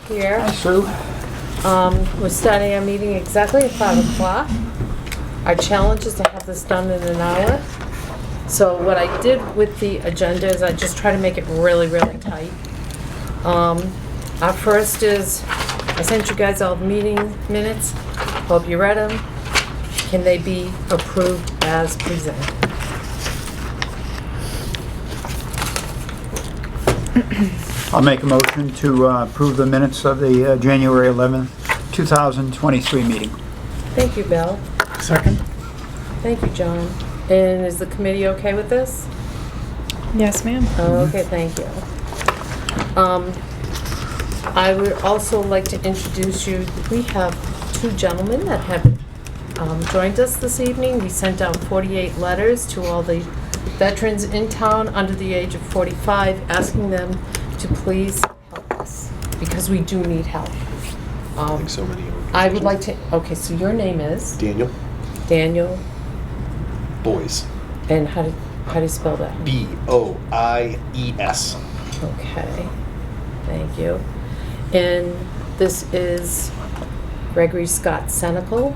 here. Hi, Sue. We're starting our meeting exactly at 5 o'clock. Our challenge is to have this done in an hour. So what I did with the agenda is I just try to make it really, really tight. Our first is, I sent you guys all the meeting minutes. Hope you read them. Can they be approved as presented? I'll make a motion to approve the minutes of the January 11th, 2023 meeting. Thank you, Bill. Second? Thank you, John. And is the committee okay with this? Yes, ma'am. Oh, okay, thank you. I would also like to introduce you, we have two gentlemen that have joined us this evening. We sent out 48 letters to all the veterans in town under the age of 45, asking them to please help us, because we do need help. Like so many. I would like to, okay, so your name is? Daniel Daniel, Boyes. and how do you spell that? Boies. Okay, thank you. And this is Gregory Scott Senecal.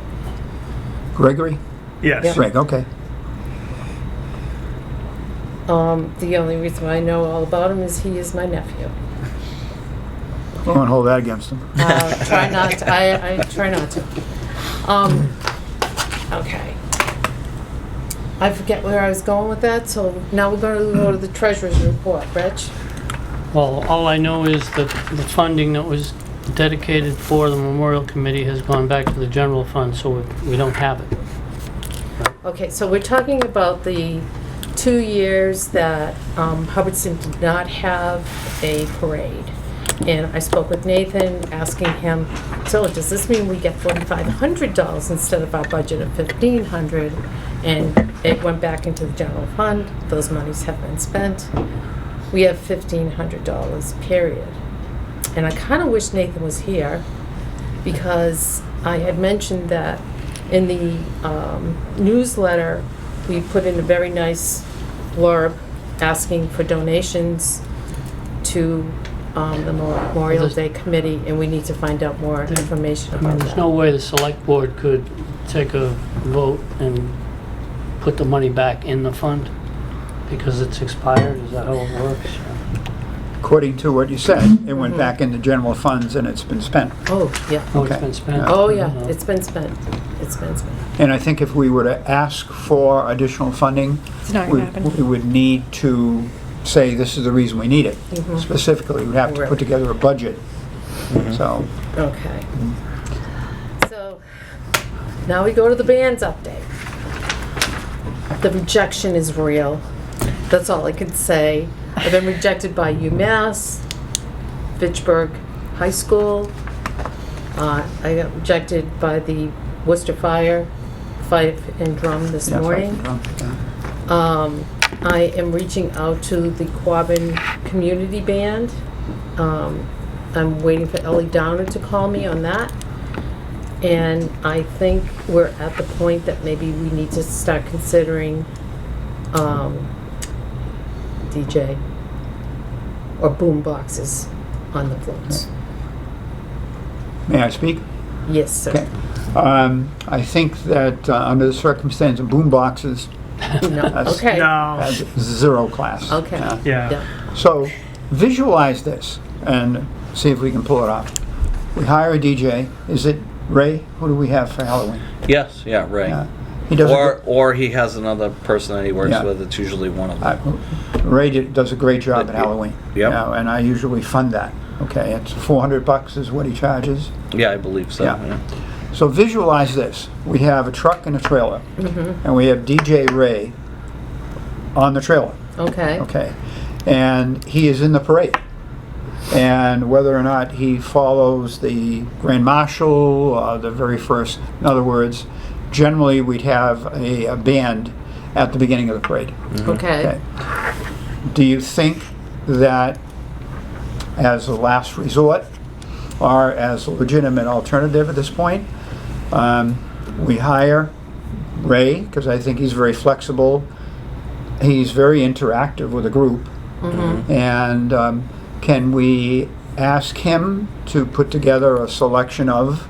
Gregory? Yes. Yep. Greg, okay. The only reason I know all about him is he is my nephew. Won't hold that against him. Try not to, I try not to. Okay. I forget where I was going with that, so now we're gonna go to the treasurer's report. Rich? Well, all I know is that the funding that was dedicated for the Memorial Committee has gone back to the general fund, so we don't have it. Okay, so we're talking about the 2 years that Hubbardston did not have a parade. And I spoke with Nathan, asking him, so does this mean we get $4,500 instead of our budget of $1,500? And it went back into the general fund. Those monies have been spent. We have $1,500, period. And I kind of wish Nathan was here, because I had mentioned that in the newsletter, we put in a very nice blurb asking for donations to the Memorial Day Committee, and we need to find out more information about There's that. no way the select board could take a vote and put the money back in the fund because it's expired. Is that how it works? According to what you said, it went back into general funds and it's been spent. Oh, yeah. Oh, it's Okay. been spent? Oh, yeah, it's been spent. It's been spent. And I think if we were to ask for additional funding, It's not we gonna happen. we would need to say this is the reason we need it. Specifically, we'd have to put together a budget. So, Okay. So, now we go to the band's update. The rejection is real. That's all I can say. I've been rejected by UMass, Fitchburg High School. I got rejected by the Worcester Fire, Fife and Drum this yeah, morning. I am reaching out to the Quabbin Community Band. I'm waiting for Ellie Downer to call me on that. And I think we're at the point that maybe we need to start considering DJ or boom boxes on the floats. May I speak? Yes, sir. Okay. I think that under the circumstance of boom boxes, No, That's- okay. No. has zero class. Okay. Yeah. So visualize this and see if we can pull it off. We hire a DJ. Is it Ray? Who do we have for Halloween? Yes, yeah, right. Yeah. He does. Or he has another person that he works Yeah. with. It's usually one of them. Ray does a great job at Yeah. Halloween. Yep. Yeah, and I usually fund that. Okay, it's $400 is what he charges. Yeah, I believe so. Yeah. Yeah. So visualize this. We have a truck and a trailer, and we have DJ Ray on the trailer. Okay. Okay, and he is in the parade. And whether or not he follows the Grand Marshal, the very first, in other words, generally we'd have a band at the beginning of the parade. Okay. Do you think that as a last resort or as a legitimate alternative at this point, we hire Ray, because I think he's very flexible, he's very interactive with the group, and can we ask him to put together a selection of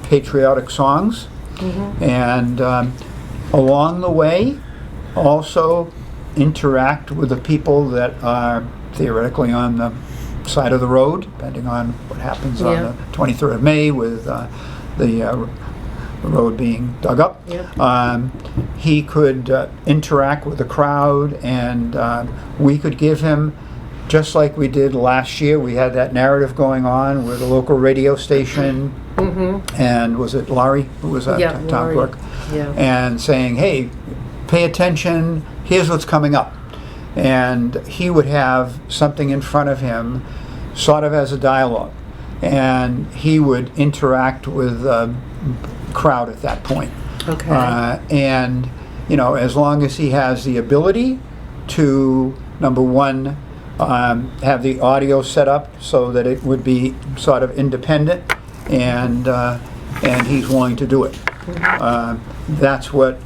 patriotic songs. And along the way, also interact with the people that are theoretically on the side of the road, depending on what happens on Yeah. the 23rd of May with the road being dug up. Yeah. He could interact with the crowd, and we could give him, just like we did last year, we had that narrative going on with a local radio station, and was it Laurie who was at Yeah, town Laurie. clerk? Yeah. And saying, hey, pay attention, here's what's coming up. And he would have something in front of him, sort of as a dialogue. And he would interact with the crowd at that point. Okay. And, you know, as long as he has the ability to, number one, have the audio set up so that it would be sort of independent, and he's willing to do it. That's what,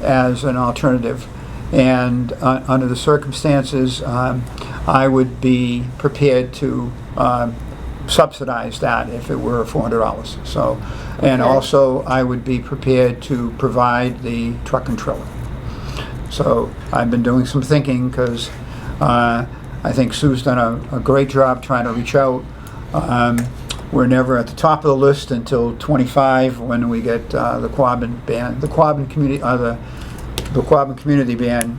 as an alternative. And under the circumstances, I would be prepared to subsidize that if it were $400. So, and Okay. also I would be prepared to provide the truck and trailer. So I've been doing some thinking, because I think Sue's done a great job trying to reach out. We're never at the top of the list until 25, when we get the Quabbin band. The Quabbin community, the Quabbin Community Band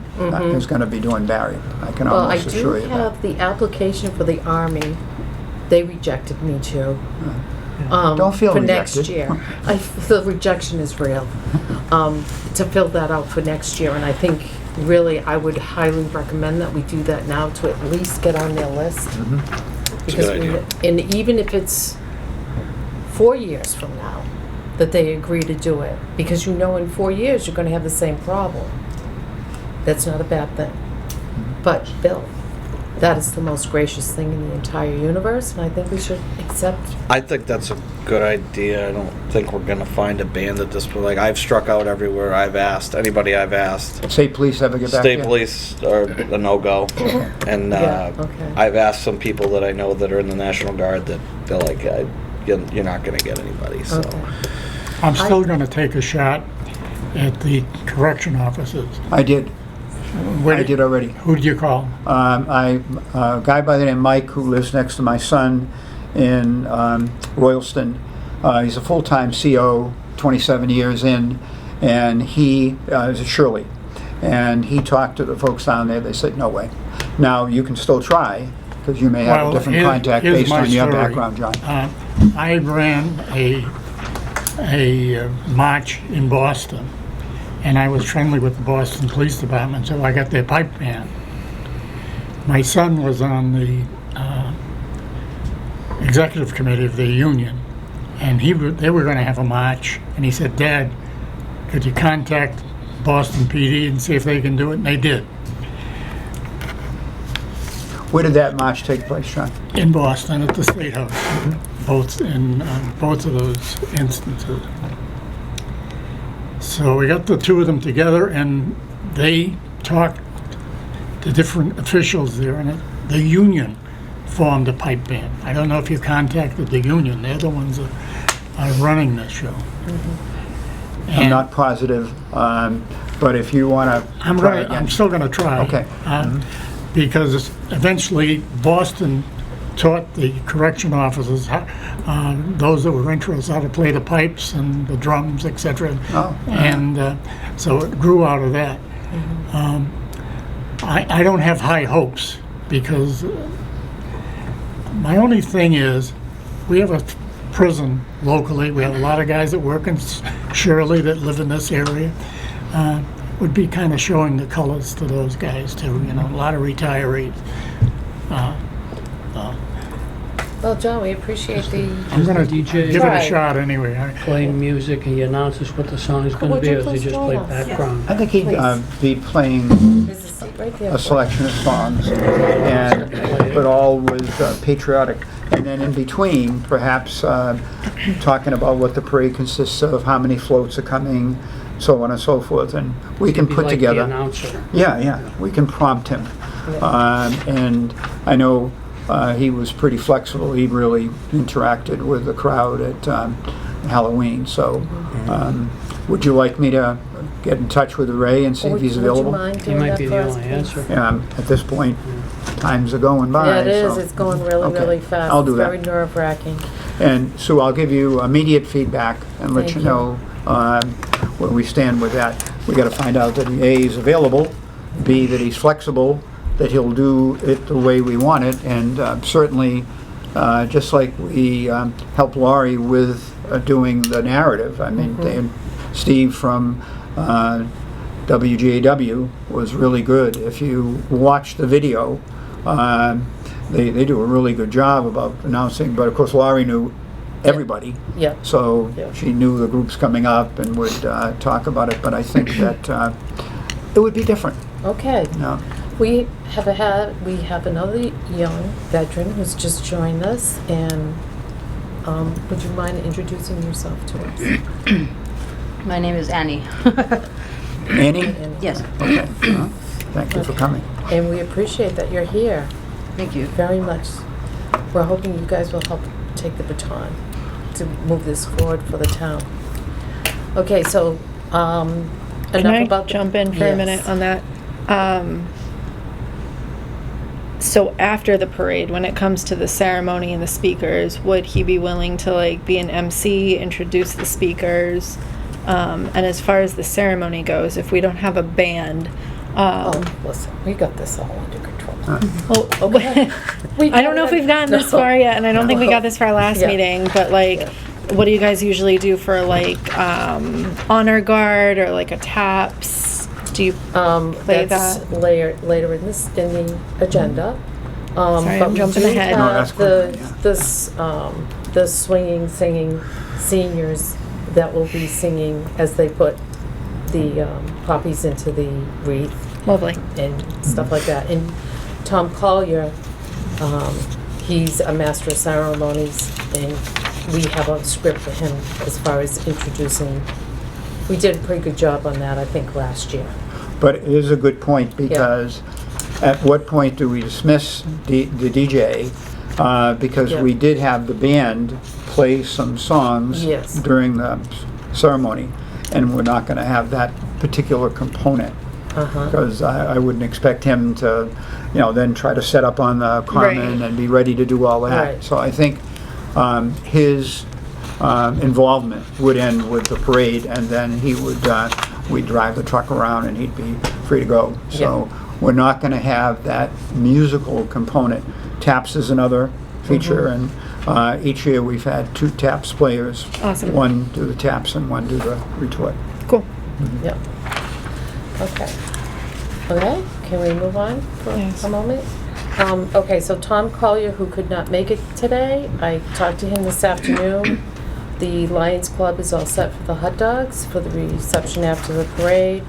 is going to be doing Barry. I can Well, I almost do assure you that. have the application for the Army. They rejected me too. Don't feel for rejected. next year. The rejection is real. To fill that out for next year, and I think really I would highly recommend that we do that now to at least get on their list. It's a good idea. And even if it's 4 years from now, that they agree to do it, because you know in 4 years you're going to have the same problem. That's not a bad thing. But Bill, that is the most gracious thing in the entire universe, and I think we should accept. I think that's a good idea. I don't think we're gonna find a band at this point. Like, I've struck out everywhere. I've asked anybody I've asked. State police ever get back to you? State police are a no-go, and Yeah, okay. I've asked some people that I know that are in the National Guard that they're like, you're not gonna get anybody. So Okay. I'm still going to take a shot at the correction officers. I did. I did already. Who did you call? A guy by the name of Mike, who lives next to my son in Royalston. He's a full-time CO, 27 years in, and he is a Shirley. And he talked to the folks down there. They said, no way. Now, you can still try, because you may have Well, a different here- contact here's based my on your story. background, John. I ran a march in Boston, and I was friendly with the Boston Police Department, so I got their pipe ban. My son was on the executive committee of the union, and they were going to have a march, and he said, Dad, could you contact Boston PD and see if they can do it? And they did, Where did that march take place, John? in Boston at the State House, both of those instances. So we got the two of them together, and they talked to different officials there, and the union formed a pipe ban. I don't know if you contacted the union. They're the ones that are running this show. I'm not positive, but if you want to try again. I'm still gonna try. Okay. Because eventually Boston taught the correction officers, those that were interested, how to play the pipes and the drums, etc. Oh. And so it grew out of that. I don't have high hopes, because my only thing is, we have a prison locally. We have a lot of guys that work in Shirley that live in this area. Would be kind of showing the colors to those guys too. You know, a lot of retirees. Well, John, we appreciate the. I'm gonna DJ give it a Right. shot anyway. play music and he announces what the song is gonna Would be, you or does he please just join play us? background? I think he'd Please. be playing There's a seat right there. a selection of songs, and but all with patriotic. And then in between, perhaps talking about what the parade consists of, how many floats are coming, so on and so forth, and we can Be put like together. the announcer. Yeah, we can prompt him. And I know he was pretty flexible. He really interacted with the crowd at Halloween. So, would you like me to get in touch with Ray and see if he's available? Would you mind He doing might that be for the us, only please? answer. At this point, times are going by. Yeah, it is. so- It's going really, Okay. really fast. I'll do It's that. very nerve-wracking. And Sue, I'll give you immediate feedback and let Thank you you. know where we stand with that. We got to find out that A, he's available, B, that he's flexible, that he'll do it the way we want it, and certainly, just like we helped Laurie with doing the narrative. I mean, Steve from WGAW was really good. If you watch the video, they do a really good job about announcing, but of course Laurie knew everybody, Yeah. so Yeah. she knew the groups coming up and would talk about it, but I think that it would be different. Okay. No. We have another young veteran who's just joined us, and would you mind introducing yourself to us? My name is Annie. Annie? And- Yes, Okay. Thank you for coming. And we appreciate that you're here thank you. very much. We're hoping you guys will help take the baton to move this forward for the town. Okay, so, Can enough I about. jump in for a Yes. minute on that? So after the parade, when it comes to the ceremony and the speakers, would he be willing to like be an MC, introduce the speakers? And as far as the ceremony goes, if we don't have a band, Oh, listen, we got this all under control. well, Okay. I don't know if we've gotten this No. far yet, and I don't think we No. got this far last Yeah. meeting, but like, Yeah. what do you guys usually do for like honor guard or like a taps? Do you play That's that? later in the agenda. Sorry, But I'm we jumping do ahead. No, that's have good, the swinging, singing seniors that will be singing as they put the poppies into the wreath Lovely. and stuff like that. And Tom Collier, he's a master of ceremonies, and we have a script for him as far as introducing. We did a pretty good job on that, I think, last year. But it is a good point, because at what point do we dismiss the DJ? Because Yeah. we did have the band play some songs Yes. during the ceremony, and we're not going to have that particular component. Uh-huh. Because I wouldn't expect him to, then try to set up on the common Right. and be ready to do all that. Right. So I think his involvement would end with the parade, and then he would, we'd drive the truck around and he'd be free to go. So we're not going to have that musical component. Taps is another feature, and each year we've had 2 taps players. Awesome. One do the taps and one do the retort. Cool. Yeah. Okay. Okay, can we move on for Yes. a moment? Okay, so Tom Collier, who could not make it today, I talked to him this afternoon. The Lions Club is all set for the hot dogs for the reception after the parade.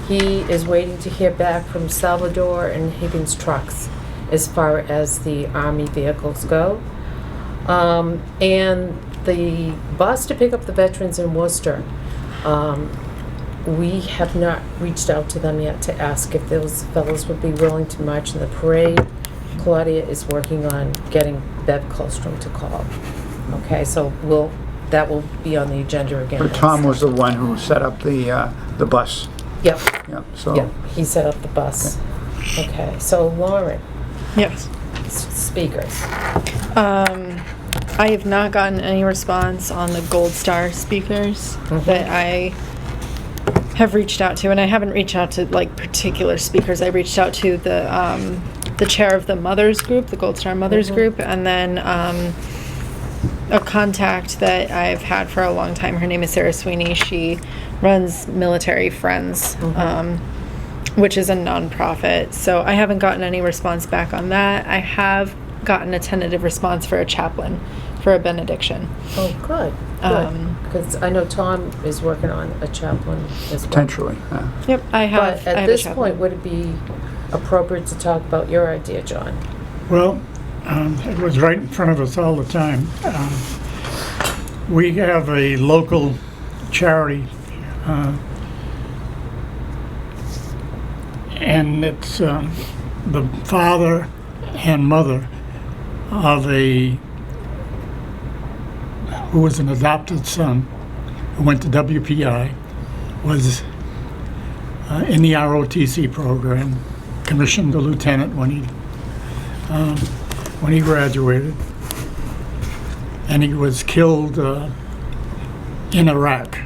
He is waiting to hear back from Salvador and Higgins Trucks as far as the Army vehicles go. And the bus to pick up the veterans in Worcester, we have not reached out to them yet to ask if those fellows would be willing to march in the parade. Claudia is working on getting Bev Colstrom to call. Okay, so that will be on the agenda again. But Tom was the one who set up the bus. Yep, Yeah, so. yep, he set up the bus. Okay, so Lauren, Yes. speakers. I have not gotten any response on the Gold Star speakers that I have reached out to, and I haven't reached out to like particular speakers. I reached out to the chair of the Mothers Group, the Gold Star Mothers Group, and then a contact that I've had for a long time. Her name is Sarah Sweeney. She runs Military Friends, which is a nonprofit. So I haven't gotten any response back on that. I have gotten a tentative response for a chaplain for a benediction. Oh, good, good. Because I know Tom is working on a chaplain as well. Potentially. Yep, I have. But I at have a this chaplain. point, would it be appropriate to talk about your idea, John? Well, it was right in front of us all the time. We have a local charity, and it's the father and mother of who was an adopted son who went to WPI, was in the ROTC program, commissioned a lieutenant when he graduated, and he was killed in Iraq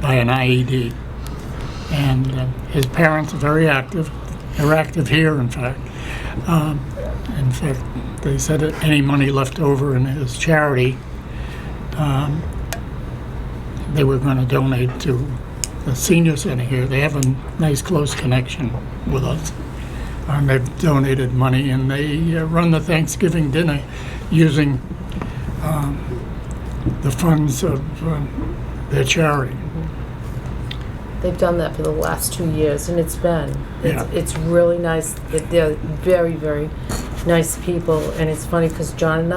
by an IED. And his parents are very active. They're active here, in fact. In fact, they said that any money left over in his charity, they were going to donate to the senior center here. They have a nice close connection with us. And they've donated money, and they run the Thanksgiving dinner using the funds of their charity. They've done that for the last 2 years, and it's Yeah. really nice. They're very, very nice people, and it's funny because John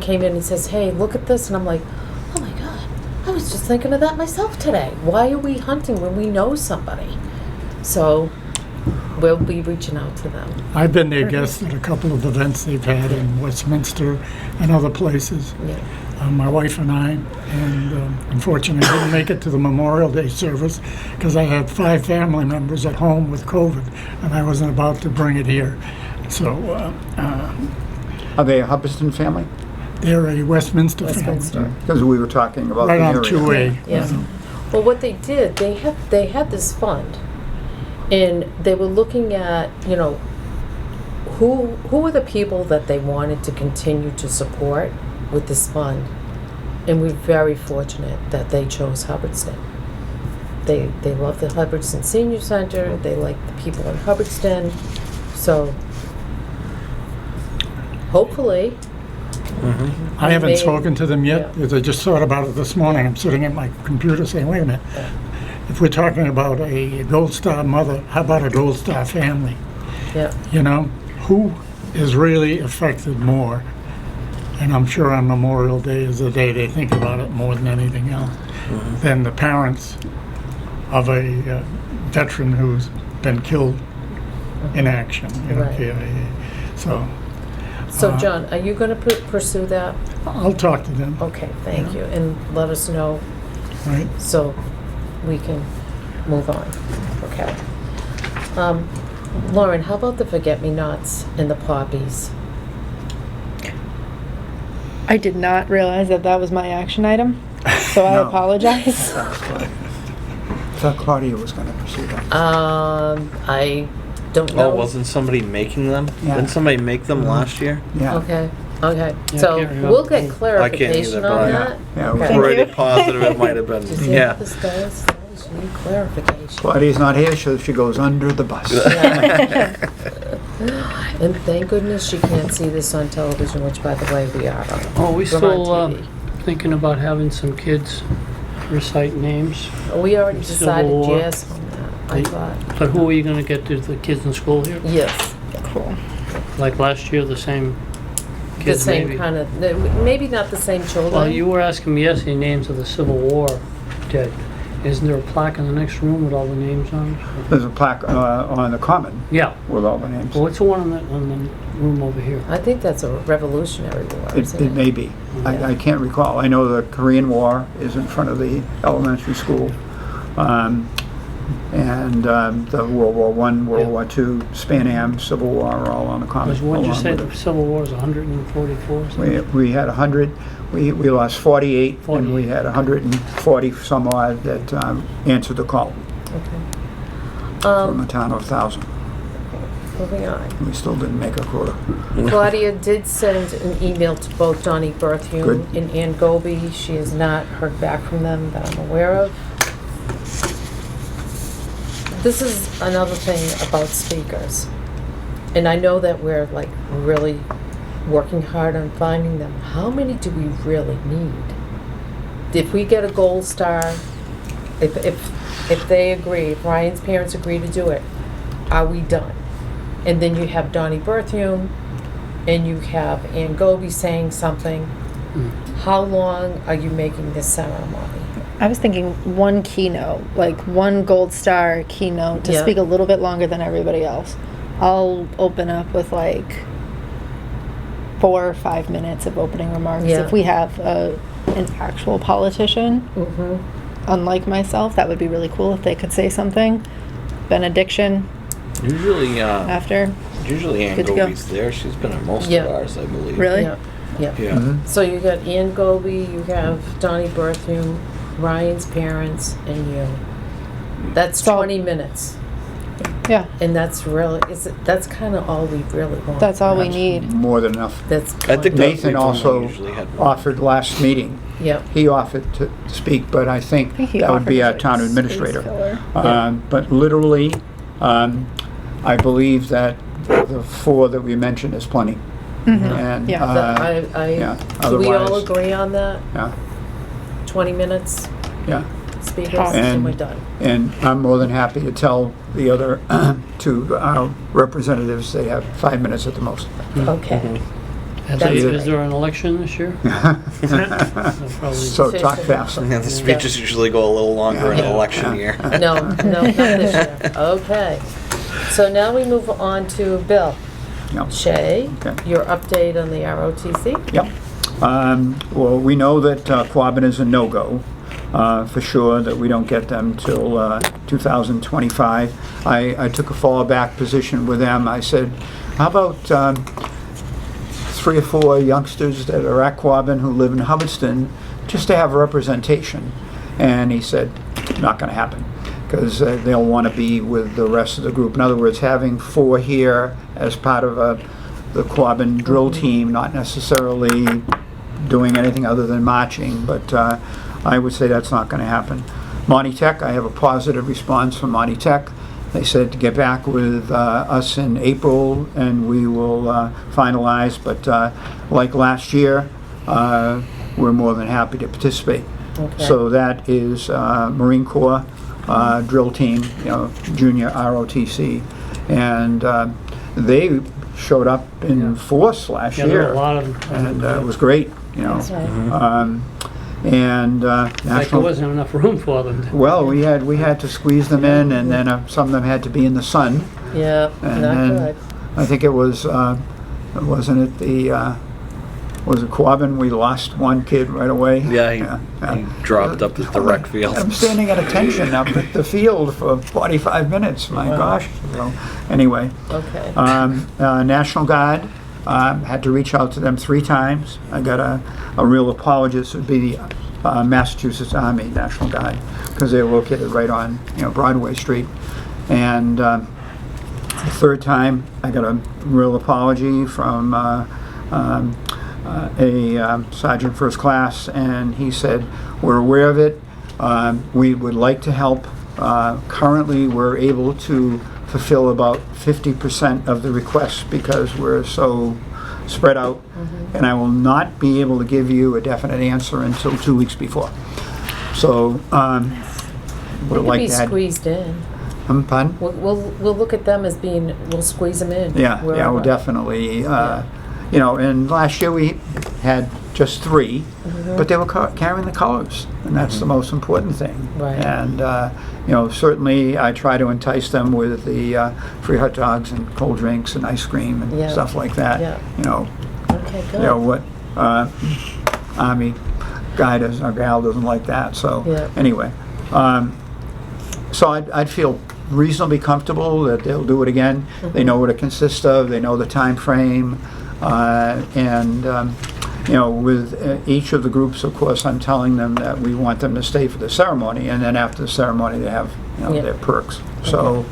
came in and says, "Hey, look at this," and I'm like, "Oh my God, I was just thinking of that myself today. Why are we hunting when we know somebody?" So we'll be reaching out to them. I've been their guest at a couple of events they've had in Westminster and other places. Yeah. My wife and I, and unfortunately I didn't make it to the Memorial Day service because I had 5 family members at home with COVID, and I wasn't about to bring it here. So Are they a Hubbardston family? they're a Westminster Westminster. family, Because we were talking about right the on area. 2A. Yeah. Well, what they did, they had this fund, and they were looking at, who were the people that they wanted to continue to support with this fund, and we're very fortunate that they chose Hubbardston. They love the Hubbardston Senior Center. They like the people in Hubbardston, so hopefully. I haven't They- spoken to them yet, yeah. because I just thought about it this morning. I'm sitting at my computer saying, wait a minute, if we're talking about a Gold Star mother, how about a Gold Star family? Yeah. Who is really affected more? And I'm sure on Memorial Day is the day they think about it more than anything else, than the parents of a veteran who's been killed in action. Right. So So, John, are you going to pursue that? I'll talk to them, Okay, thank you, and let us know right? so we can move on. Okay. Lauren, how about the forget-me-nots and the poppies? I did not realize that that was my action item, so I No. apologize. I thought Claudia was going to pursue that. I don't know. Oh, wasn't somebody making them? Yeah. Didn't somebody make them last year? Yeah. Okay, Yeah, so I can't remember. we'll get I can't clarification either, on but that. Yeah, Okay. we're Thank Pretty you. positive it might have Do you been. see Yeah. what this does? You need clarification. Claudia's not here, so she goes under the bus. And thank goodness she can't see this on television, which, by the way, we are on. Oh, we We're still on TV. thinking about having some kids recite names. We already Civil decided War. yes on that, I thought. But who are you gonna get to the kids in school here? Yes, Cool. Like last year, the same the kids same maybe? kind of, maybe not the same children. Well, you were asking me yesterday names of the Civil War dead. Isn't there a plaque in the next room with all the names on it? There's a plaque on the common Yeah. with all the names. Well, what's the one in the room over here? I think that's a Revolutionary War, isn't It may be. I can't recall. I know the Korean War is in front of the elementary school. And the World War I, World War II, Pan Am, Civil War are all on the common. Because what did you along say with the it. Civil War is 144 or something? We had 100, we lost 48, and 48. we had 140 some odd that answered the call Okay. from a town of 1,000. Moving on. We still didn't make a quota. Claudia did send an email to both Donnie Berthium Good. and Ann Goby. She has not heard back from them that I'm aware of. This is another thing about speakers. And I know that we're like really working hard on finding them. How many do we really need? If we get a gold star, if they agree, if Ryan's parents agree to do it, are we done? And then you have Donnie Berthium, and you have Ann Goby saying something. How long are you making this ceremony? I was thinking one keynote, like one gold star keynote to Yeah. speak a little bit longer than everybody else. I'll open up with like 4 or 5 minutes of opening remarks. Yeah. If we have an actual politician, Mhm. unlike myself, that would be really cool if they could say something. Benediction Usually, after. Ann Good to go. Goby's there. She's been at most Yeah. of ours, I believe. Really? Yeah, yeah. Yeah. Mhm. So you got Ian Goby, you have Donnie Berthium, Ryan's parents, and you. That's So- 20 minutes. Yeah, And that's really, that's kind of all we really want. that's all we That's need. More than enough. That's. I think plenty. Nathan We've only also usually had one. offered last meeting. Yep. He offered to speak, but I think I think he that would be offered our as a town space administrator. filler. But literally, I believe that the 4 that we mentioned is plenty. And, Yeah. yeah, Do we all otherwise- agree on that? Yeah, 20 minutes, yeah. speakers, Awesome. and And- we're done. And I'm more than happy to tell the other 2 representatives they have 5 minutes at the most. Okay. Is That's there- great. is there an election this year? They'll probably- So talk fast. Yeah, the speeches usually go a little longer in Yeah. an election Yeah. year. No, not this year. Okay. So now we move on to Bill. Yep. Shay, Okay. your update on the ROTC? Yep. Well, we know that Quabbin is a no-go, for sure, that we don't get them till 2025. I took a fallback position with them. I said, how about 3 or 4 youngsters that are at Quabbin who live in Hubbardston, just to have representation? And he said, not going to happen, because they'll want to be with the rest of the group. In other words, having 4 here as part of the Quabbin drill team, not necessarily doing anything other than marching, but I would say that's not going to happen. Monty Tech, I have a positive response from Monty Tech. They said to get back with us in April and we will finalize, but like last year, we're more than happy to participate. Okay. So that is Marine Corps drill team, junior ROTC, and they showed up in force last Yeah, there year, were a lot of them. and it was great. That's right. And Like there national. wasn't enough room for them. Well, we had to squeeze them in, and then some of them had to be in the sun. Yeah, And not then good. I think it was, wasn't it was it Quabbin? We lost one kid right away. Yeah, he dropped up at the rec field. I'm standing at attention up at the field for 45 minutes. My Wow. gosh. So, anyway, Okay. National Guard. Had to reach out to them 3 times. I got a real apologist. Would be the Massachusetts Army National Guard, because they're located right on Broadway Street. And the 3rd time, I got a real apology from a sergeant first class, and he said, "We're aware of it. We would like to help. Currently, we're able to fulfill about 50% of the requests because we're so spread out, and I will not be able to give you a definite answer until 2 weeks before." So, They would could like be that. squeezed in. Pardon? We'll look at them as being, we'll squeeze them in. Yeah, wherever. well, definitely. And last year we had just 3, but they were carrying the colors, and that's the most important thing. Right. And, certainly I try to entice them with the free hot dogs and cold drinks and ice cream and Yeah. stuff like that. Yeah. Okay, good. What Army guy does, or gal doesn't like that, so, Yeah. anyway. So I'd feel reasonably comfortable that they'll do it again. They know what it consists of, they know the time frame, and with each of the groups, of course, I'm telling them that we want them to stay for the ceremony, and then after the ceremony, they have Yeah. their perks. So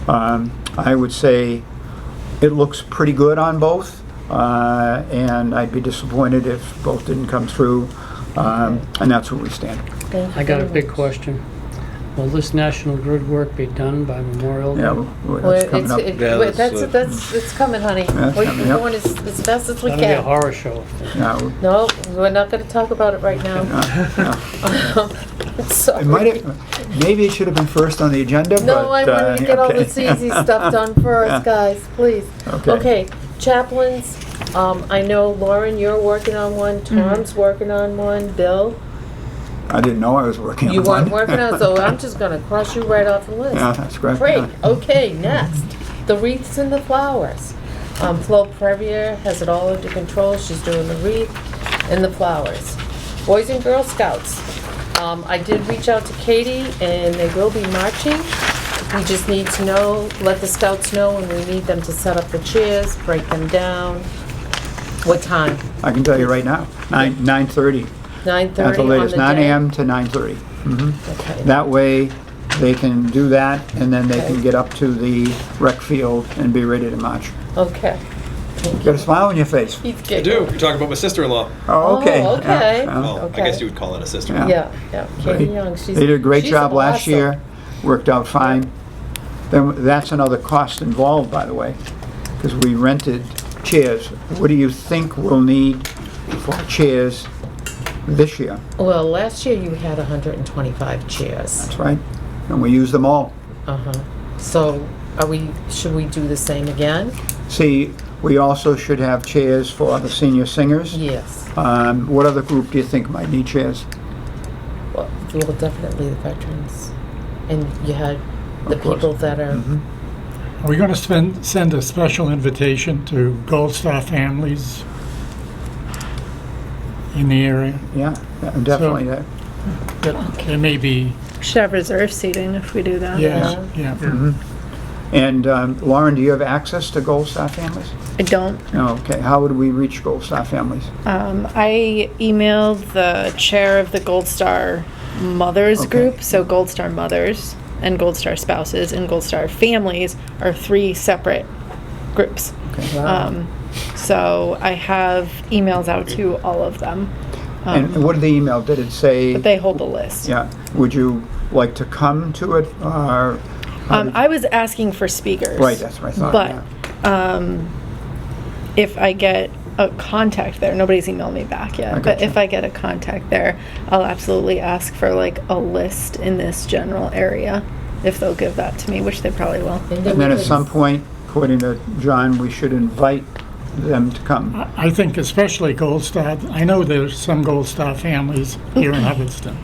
I would say it looks pretty good on both, and I'd be disappointed if both didn't come through, and that's where we stand. Thank you I got a very big much. question. Will this National Grid work be done by Memorial Day? Yeah, Well, that's coming up. Yeah, wait, that's, it's coming, honey. That's We're coming up. doing as best as we That'll be a can. horror show. Yeah, No, we're not gonna talk about it right now. Sorry. It might have, maybe it should have been first on the agenda, but... No, I wanted to get all this okay. easy stuff done first, Yeah. guys, please. Okay. Okay, chaplains, I know Lauren, you're working on one, Tom's working on one, Bill, I didn't know I was working on you one. weren't working on, so I'm just gonna cross you right off the list. Yeah, that's correct. Great, yeah. okay, next, the wreaths and the flowers. Flo Previer has it all under control. She's doing the wreath and the flowers. Boys and Girl Scouts. I did reach out to Katie, and they will be marching. We just need to know, let the scouts know when we need them to set up the chairs, break them down. What time? I can tell you right now, 9:30. 9:30 At the on latest, the 9 day? a.m. to 9:30. Okay. That way, they can do that, and then they can Okay. get up to the rec field and be ready to march. Okay. You got a smile on your face. He's I giggling. do. You're talking about my sister-in-law. Oh, okay. Oh, okay. Yeah, Well, Okay. I guess you would call it a sister. Yeah. Yeah, yeah. Katie They- Young, she's. They did a great she's job last awesome. year, worked out fine. Then that's another cost involved, by the way, because we rented chairs. What do you think we'll need for chairs this year? Well, last year you had 125 chairs. That's right. And we used them all. Uh-huh. So should we do the same again? See, we also should have chairs for the senior singers. Yes. What other group do you think might need chairs? Well, definitely the veterans. And you had the Of course. people that are, Are we going to send a special invitation to Gold Star families in the area? Yeah, definitely. There may be, Should have reserved seating if we do that. yes, yeah. And Lauren, do you have access to Gold Star families? I don't. No, okay. How would we reach Gold Star families? I emailed the chair of the Gold Star Mothers Okay. group. So Gold Star Mothers and Gold Star Spouses and Gold Star Families are 3 separate groups. Okay. So I have emails out to all of them. And what did the email, did it say? But they hold the list. Yeah, would you like to come to it, or? I was asking for speakers. Right, that's what I thought, But yeah. if I get a contact there, nobody's emailed me back yet, but gotcha. if I get a contact there, I'll absolutely ask for like a list in this general area, if they'll give that to me, which they probably will. And then at some point, according to John, we should invite them to come. I think especially Gold Star, I know there's some Gold Star families here in Hubbardston.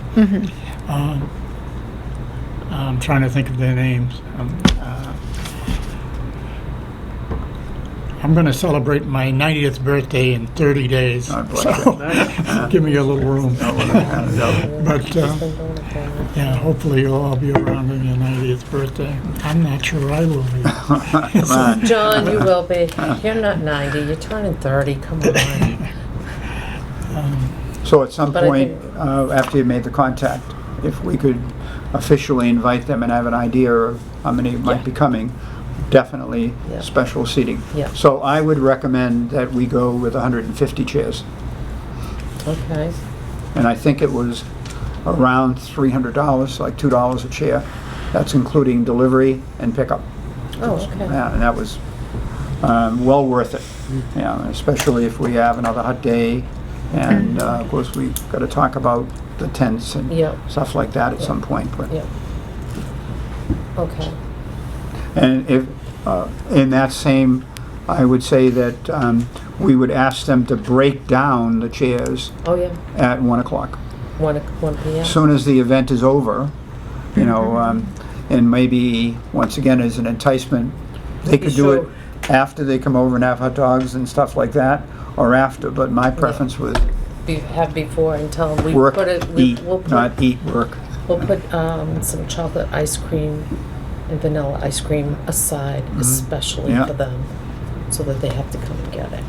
I'm trying to think of their names. I'm going to celebrate my 90th birthday in 30 days, God bless so give me a little room. But, yeah, hopefully you'll all be around on your 90th birthday. I'm not sure I will be. Come on. John, you will be. You're not 90, you're turning 30, come on. So at some But I point, think- after you made the contact, if we could officially invite them and have an idea of how many might be coming, definitely Yeah. special seating. Yeah. So I would recommend that we go with 150 chairs. Okay. And I think it was around $300, like $2 a chair. That's including delivery and pickup. Oh, okay. Yeah, and that was well worth it. Yeah, especially if we have another hot day. And of course, we've got to talk about the tents and Yep. stuff like that at some point. But Yep. Okay. and if in that same, I would say that we would ask them to break down the chairs Oh, yeah, at 1 o'clock. 1 p.m. As soon as the event is over, you know, and maybe, once again, as an enticement, they could do it after they come over and have hot dogs and stuff like that, or after, but my preference was Have before and tell them we work, put it, eat, we'll put, not eat, work. we'll put some chocolate ice cream and vanilla ice cream aside especially Yeah. for them, so that they have to come and get it.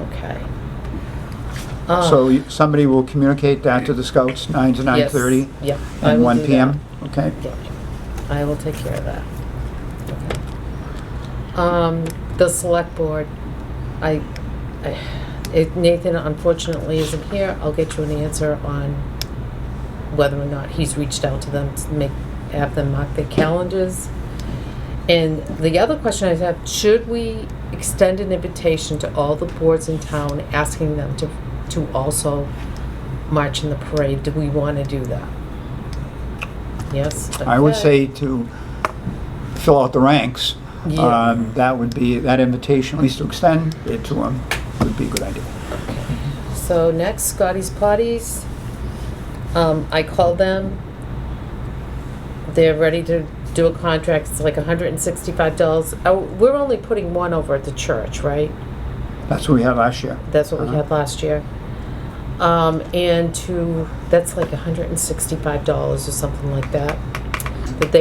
Okay. So somebody will communicate that to the scouts, 9 to 9:30? Yes, yep, I And will 1 do PM? Okay. that. Yep. I will take care of that. Okay. The select board, Nathan unfortunately isn't here. I'll get you an answer on whether or not he's reached out to them to have them mark their calendars. And the other question I have, should we extend an invitation to all the boards in town asking them to also march in the parade? Do we want to do that? Yes? I would Okay. say to fill out the ranks. Yeah. That would be, that invitation, at least to extend it to them, would be a good idea. So next, Scotty's Potties. I called them. They're ready to do a contract, it's like $165. We're only putting one over at the church, right? That's what we had last year. That's what we had last year. And that's like $165 or something like that. That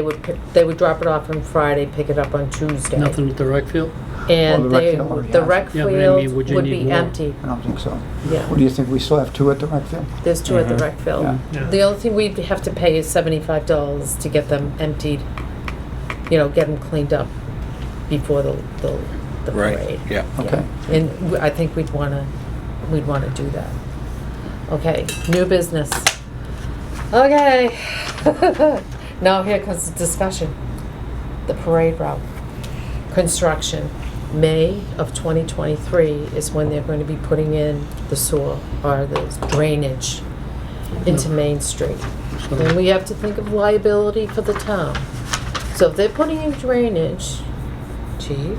they would drop it off on Friday, pick it up on Tuesday. Nothing at the rec field? And Well, the rec field already the has rec it. Yeah, but I mean, field would you would need be more? empty. I don't think so. Yeah, What do you think? We still have 2 at the rec field? there's 2 at the rec field. Yeah. Yeah. The only thing we'd have to pay is $75 to get them emptied, get them cleaned up before the Right, parade. yeah. Okay. And I think we'd wanna do that. Okay, new business. Okay. Now here comes the discussion. The parade route. Construction. May of 2023 is when they're going to be putting in the sewer or the drainage into Main Street. And we have to think of liability for the town. So if they're putting in drainage, Chief,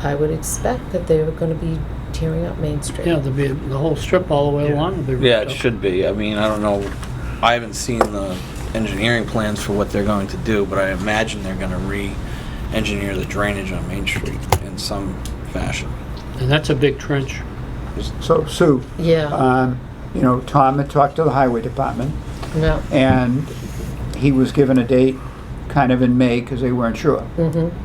I would expect that they were gonna be tearing up Main Street. Yeah, there'd be, the whole strip all the way along would be Yeah, ripped it up. should be. I mean, I don't know. I haven't seen the engineering plans for what they're going to do, but I imagine they're going to re-engineer the drainage on Main Street in some fashion. And that's a big trench. So, Sue, Yeah, Tom had talked to the highway department, no, and he was given a date kind of in May because they weren't sure.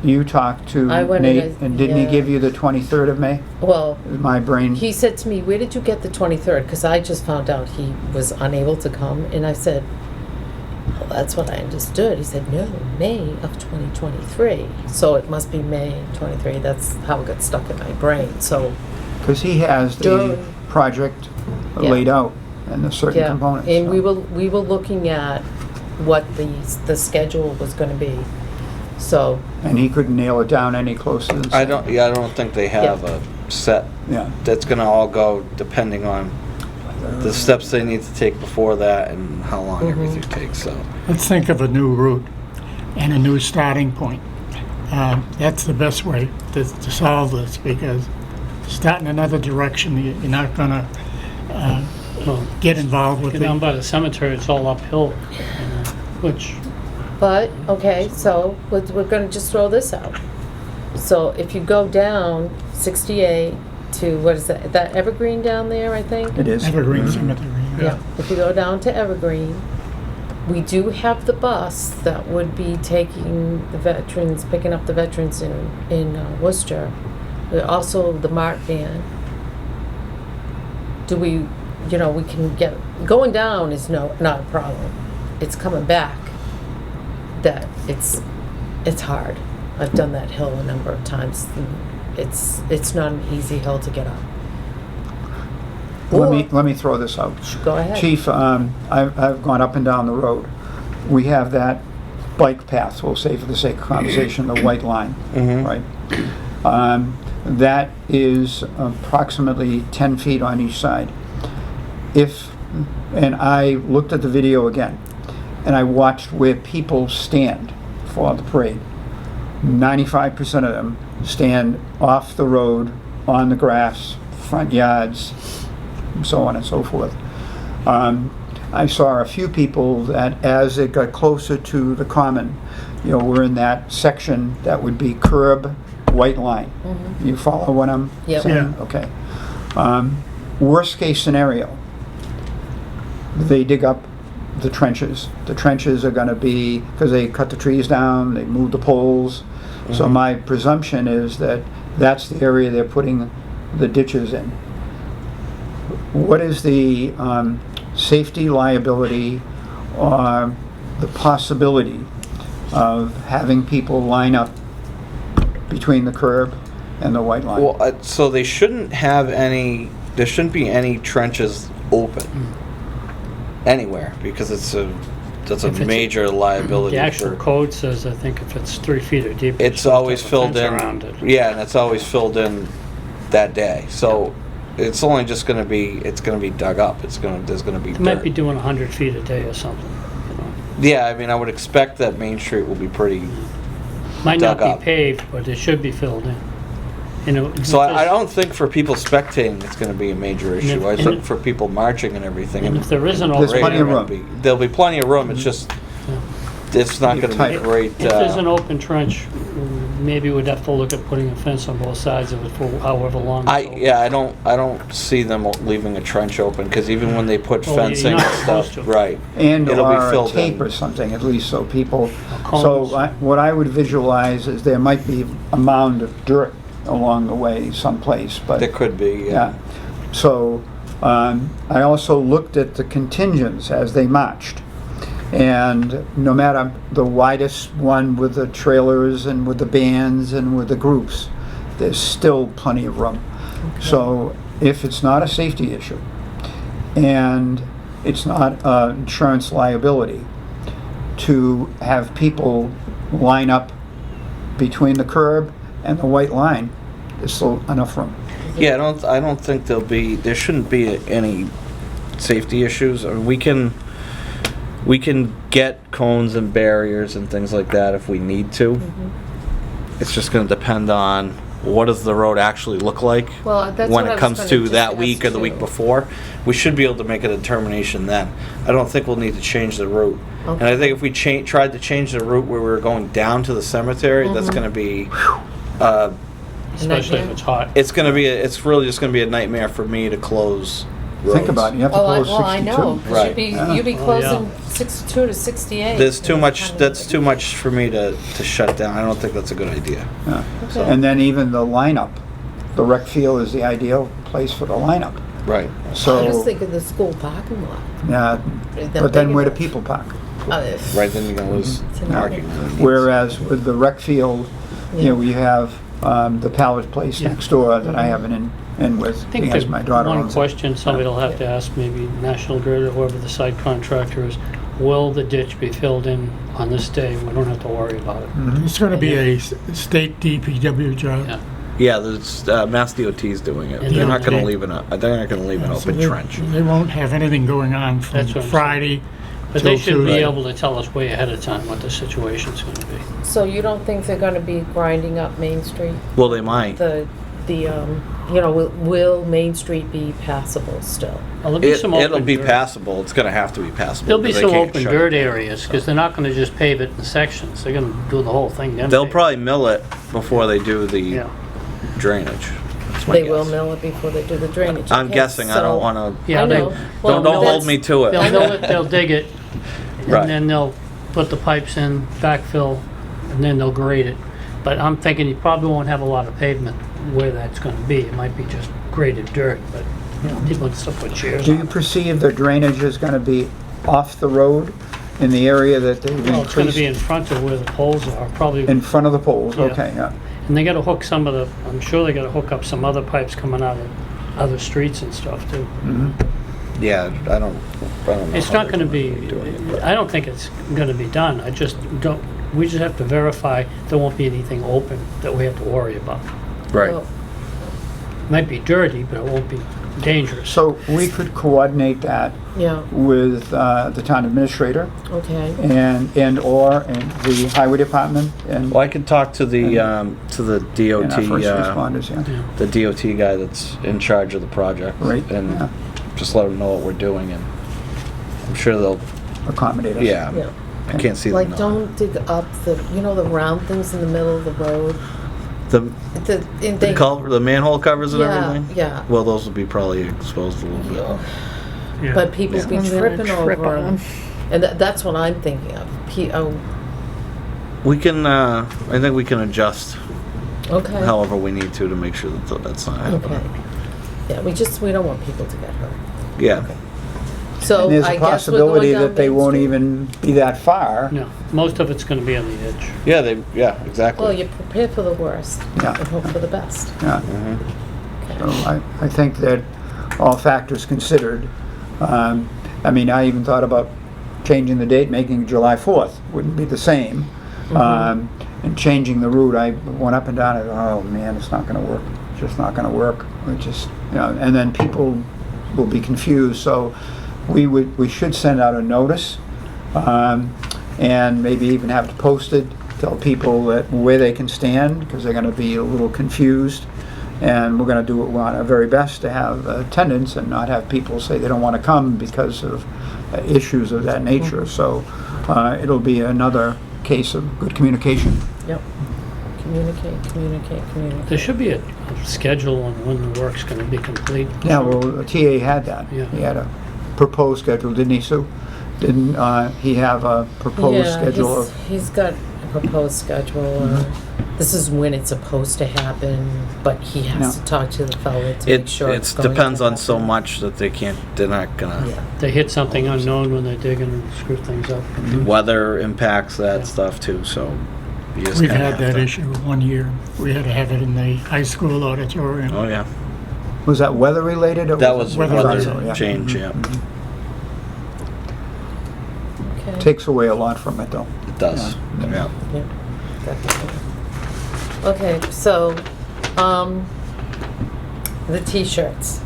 You talked to I went Nate, in and didn't he yeah. give you the 23rd of May? well, My brain. he said to me, where did you get the 23rd? Because I just found out he was unable to come, and I said, well, that's what I understood. He said, no, May of 2023. So it must be May 23. That's how it got stuck in my brain. So, Because he has the During- project Yeah. laid out and the certain yeah. components. And so. we were looking at what the schedule was going to be. So, And he couldn't nail it down any closer than. I don't think they have a set. Yeah. That's going to all go depending on the steps they need to take before that and how long everything takes. So Let's think of a new route and a new starting point. That's the best way to solve this, because starting another direction, you're not gonna Well, get involved with get down the, by the cemetery, it's all uphill, which, but, okay, so we're going to just throw this out. So if you go down 68 to, what is that Evergreen down there, I think? It is. Evergreen Cemetery. Yeah, if you go down to Evergreen, we do have the bus that would be taking the veterans, picking up the veterans in Worcester. Also the Mart van. Do we, we can get, going down is not a problem. It's coming back that it's hard. I've done that hill a number of times. It's not an easy hill to get up. Let me throw this out. Go ahead. Chief, I've gone up and down the road. We have that bike path, we'll say for the sake of conversation, the white line, right? That is approximately 10 feet on each side. And I looked at the video again, and I watched where people stand for the parade. 95% of them stand off the road, on the grass, front yards, and so on and so forth. I saw a few people that as it got closer to the common, were in that section that would be curb, white line. You follow what I'm Yep. saying? Yeah. Okay. Worst case scenario, they dig up the trenches. The trenches are gonna be, because they cut the trees down, they move the poles. So my presumption is that that's the area they're putting the ditches in. What is the safety liability or the possibility of having people line up between the curb and the white line? well, so they shouldn't have any. There shouldn't be any trenches open anywhere because that's a If it's- major liability. the actual for- code says, I think if it's 3 feet or deeper. It's you have to always have a filled fence in. around it. Yeah, and it's always filled in that day. So it's only just going to be. It's going to be dug up. There's going to be. They might dirt. be doing 100 feet a day or something, Yeah, I mean, I would expect that Main Street will be pretty. Might not Dug up. be paved, but it should be filled in. So I don't think for people spectating it's going to be a major issue. if- I and think if- for people marching and everything. And if there isn't There's already, plenty of room. There'll be plenty of room. It's just it's not gonna be Tight. great. If there's an open trench, maybe we'd have to look at putting a fence on both sides of it for however long. it's open. I don't see them leaving a trench open, because even when they put Well, you're fencing not and stuff, supposed to. right. And It'll be or a filled tape in. or something, at least, so people, cones. so what I would visualize is there might be a mound of dirt along the way someplace, but. There could be, Yeah. So, I also looked at the contingents as they marched. And no matter the widest one with the trailers and with the bands and with the groups, there's still plenty of room. So if it's not a safety issue and it's not an insurance liability, to have people line up between the curb and the white line, there's still enough room. Yeah, I don't think there shouldn't be any safety issues. I mean, we can get cones and barriers and things like that if we need to. It's just gonna depend on what does the road actually look like Well, that's when what I it was comes gonna to just that ask week or the week too. before. We should be able to make a determination then. I don't think we'll need to change the route. And I think if we tried to change the route where we were going down to the cemetery, that's gonna be, Especially if it's hot. it's really just gonna be a nightmare for me to close roads. Think about it, you have to Well, close 62. I know, 'cause Right. you'd be Oh, closing yeah. 62 to 68. There's too much, that's too much for me to shut down. I don't think that's a good idea. Yeah. Okay. And then even the lineup, the rec field is the ideal place for the lineup. Right. I was So, thinking the school parking lot. yeah, but then where do people park? Right, then you're gonna lose It's a parking. Whereas with the rec field, you know, we have the Palace Place Yeah. next door that I have an in with, I think because that my daughter one owns it. question somebody will have to ask, maybe National Grid or whoever the site contractor is, will the ditch be filled in on this day? We don't have to worry about it. It's gonna be a state DPW job. Yeah. Yeah, there's, Mass DOT's doing it. And They're not gonna DOT. leave they're not gonna leave an So open they- trench. They won't have anything going on from That's what I'm saying. Friday But they till should be Tuesday. able to tell us way ahead of time what the situation's gonna be. So you don't think they're gonna be grinding up Main Street? Well, they might. Will Main Street be passable still? Well, there'll be some It'll open be dirt. passable. It's gonna have to be passable. There'll be 'cause they some can't open shut dirt it. areas, because they're not gonna just pave it in sections. They're gonna do the whole thing then. They'll pave it. probably mill it before they do the Yeah. drainage. That's my They will guess. mill it before they do the drainage. I'm Okay, guessing. I so- don't wanna, Yeah, I they, know. Well, don't hold that's- me to they'll it. mill it, they'll dig it, Right. and then they'll put the pipes in, backfill, and then they'll grade it. But I'm thinking you probably won't have a lot of pavement where that's gonna be. It might be just graded dirt, but, you know, people can still put chairs Do on you it. perceive the drainage is gonna be off the road in the area that they've Well, it's gonna be in increased? front of where the poles are, probably, In front of the poles, Yeah. okay, yeah. and they gotta hook some of the, I'm sure they gotta hook up some other pipes coming out of other streets and stuff too. Yeah, I don't know. It's how not they're gonna be, doing it, but- I don't think it's gonna be done. I just don't, we just have to verify there won't be anything open that we have to worry about. Right. Well, Might be dirty, but it won't be dangerous. So we could coordinate that Yeah, with the town administrator okay. and/or the highway department and Well, I could talk to the and our DOT, first responders, yeah. Yeah. the DOT guy that's in charge of the project. Right, And yeah. just let them know what we're doing, and I'm sure they'll, Accommodate us. yeah. Yeah. I can't see them Like, not. don't dig up the round things in the middle of the road? The the manhole covers and Yeah, everything? yeah. Well, those will be probably exposed a little bit. Yeah. But people Yeah. be I'm gonna tripping trip over on them. 'em. And that's what I'm thinking of. We can, I think we can adjust Okay. however we need to make sure that that's not Okay. happening. Yeah, we don't want people to get hurt. Yeah. So And there's I a guess we're going possibility down that they Main won't Street. even be that far. No, most of it's gonna be on the edge. Yeah, exactly. Well, you prepare for the worst Yeah. and hope for the best. Yeah. Mhm. So I think that all factors considered, I mean, I even thought about changing the date, making July 4th, wouldn't be the same. And changing the route, I went up and down, and oh man, it's not gonna work, it's just not gonna work. It just, you know, and then people will be confused, so we should send out a notice, and maybe even have it posted, tell people that where they can stand, because they're gonna be a little confused. And we're gonna do what we want our very best to have attendance and not have people say they don't wanna come because of issues of that nature. So it'll be another case of good communication. Yep. Communicate. There should be a schedule on when the work's gonna be complete. Yeah, well, the TA had that. Yeah. He had a proposed schedule, didn't he, Sue? Didn't he have a proposed schedule of? He's got a proposed schedule. This is when it's supposed to happen, but he has to talk to the fellow to make sure it's going depends to on so happen. much that they're not gonna, Yeah. They hit something unknown when they're digging and screw things up. weather impacts that stuff too, so you just We've kinda had have that to- issue one year. We had to have it in the high school auditorium. Oh, yeah. Was that weather related? Or That was Weather weather related. change, yeah. Okay. Takes away a lot from it, though. It does, yeah. Yeah, definitely. Okay, so, the t-shirts.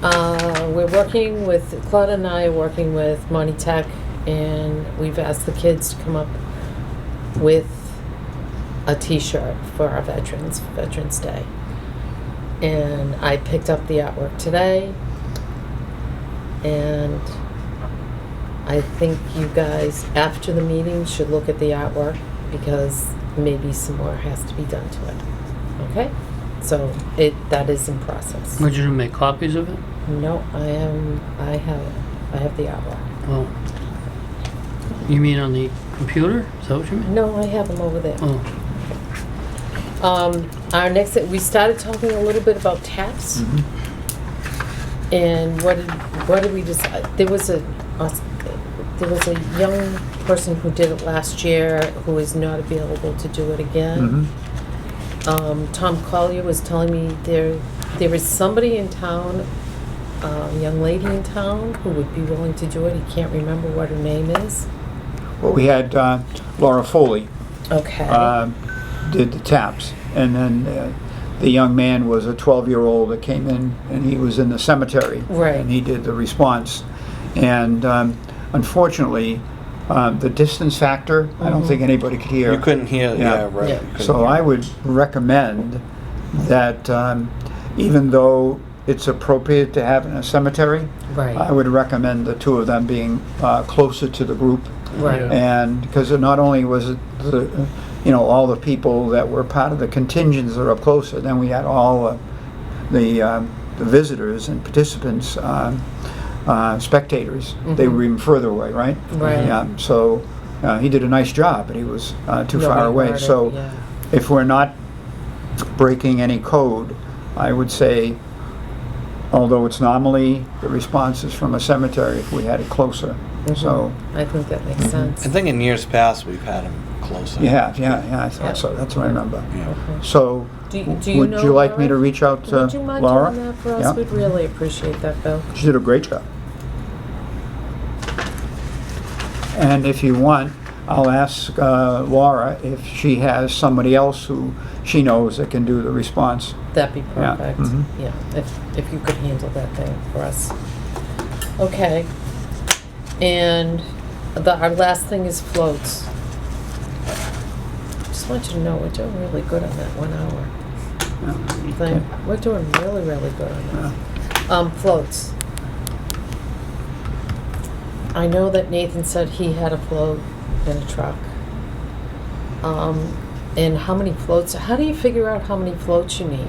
We're working with, Claudia and I are working with Monty Tech, and we've asked the kids to come up with a t-shirt for our veterans, Veterans Day. And I picked up the artwork today, and I think you guys, after the meeting, should look at the artwork, because maybe some more has to be done to it. Okay? So that is in process. Would you make copies of it? No, I have the artwork. Oh. You mean on the computer? Is that what you mean? No, I have them over there. Oh, Our next, we started talking a little bit about taps. And what did we decide? There was a young person who did it last year who is not available to do it again. Tom Collier was telling me there is somebody in town, young lady in town who would be willing to do it. He can't remember what her name is. Well, we had Laura Foley Okay. did the taps, and then the young man was a 12-year-old that came in, and he was in the cemetery. Right. And he did the response. And unfortunately, the distance factor, I don't think anybody could hear. You couldn't hear, Yeah. yeah, right. Yeah. you couldn't So hear. I would recommend that even though it's appropriate to have in a cemetery, Right. I would recommend the two of them being closer to the group. Right. And because not only was it all the people that were part of the contingents that are up closer, then we had all the visitors and participants, spectators. They were even further away, right? Right. Yeah. So he did a nice job, but he was too far Nobody away. heard it, So yeah. if we're not breaking any code, I would say, although it's normally the response is from a cemetery, if we had it closer. So I think that makes sense. I think in years past, we've had them closer. you have, yeah, I Yeah. thought so. That's what I remember. Yeah. So Do you would know you like me to Laura? reach out to Would you mind Laura? doing that for us? Yeah. We'd really appreciate that, Bill. She did a great job. And if you want, I'll ask Laura if she has somebody else who she knows that can do the response. That'd be Yeah, perfect. mhm. Yeah, if you could handle that thing for us. Okay. And our last thing is floats. Just want you to know, we're doing really good on that 1 hour thing. We're doing really, really good on that. Floats. I know that Nathan said he had a float in a truck. And how many floats, how do you figure out how many floats you need?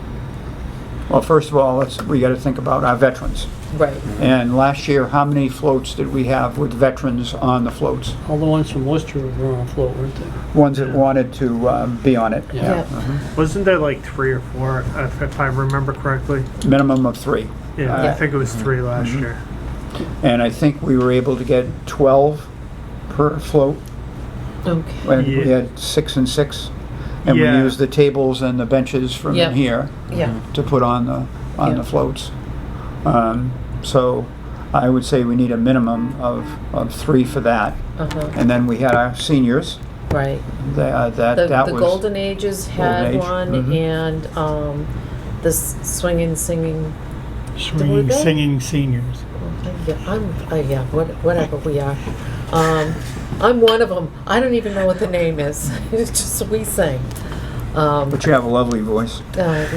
Well, first of all, we got to think about our veterans. Right. And last year, how many floats did we have with veterans on the floats? all the ones from Worcester were on float, weren't they? Ones that wanted to be on it. Yeah. Wasn't there like 3 or 4, if I remember correctly? Minimum of 3. Yeah, Yeah. I think it was 3 last year. And I think we were able to get 12 per float. Okay. When we Yeah. had 6 and 6. And we Yeah. used the tables and the benches from Yeah. here Yeah. to put on Yeah. the floats. So I would say we need a minimum of 3 for that. Uh-huh. And then we had our seniors. Right. That The was Golden Ages had Age, one, mhm. and the swinging, singing. Swinging, they? singing seniors. Yeah, whatever we are. I'm one of them. I don't even know what the name is. It's just we sing. But you have a lovely voice.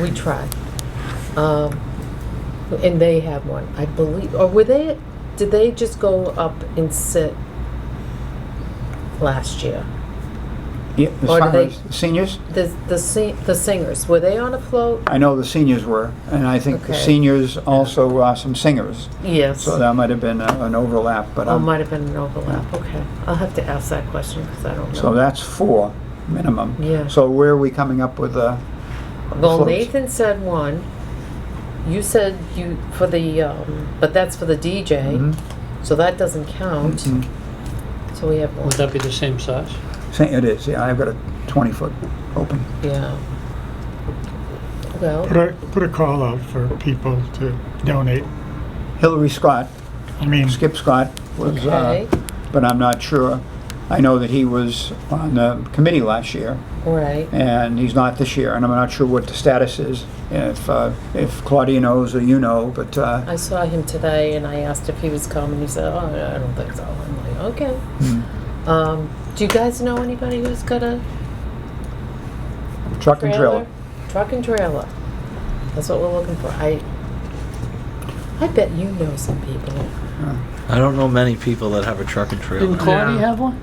We try. And they had one, I believe. Or did they just go up and sit last year? Yeah, as Or do far they- as the seniors, The singers, were they on a float? I know the seniors were, and I think the Okay. seniors also are some singers. Yes. So that might have been an overlap, but, Oh, might have been an overlap, okay. I'll have to ask that question, because I don't know. so that's 4 minimum. Yeah. So where are we coming up with Well, floats? Nathan said 1. You said you, for the, but that's for the DJ, Mhm. so that doesn't count. Mhm. So we have 1. Would that be the same size? It is, yeah, I've got a 20-foot open. Yeah. Well, Put a call out for people to donate. Hillary Scott, I mean, Skip Scott was, okay, but I'm not sure. I know that he was on the committee last year, right. and he's not this year, and I'm not sure what the status is, if Claudia knows or you know, but, I saw him today, and I asked if he was coming. He said, "Oh, I don't think so." I'm like, "Okay." hmm. Do you guys know anybody who's got a Truck and trailer. Truck and trailer. That's what we're looking for. I bet you know some people. I don't know many people that have a truck and trailer. Didn't Claudia Yeah. have one?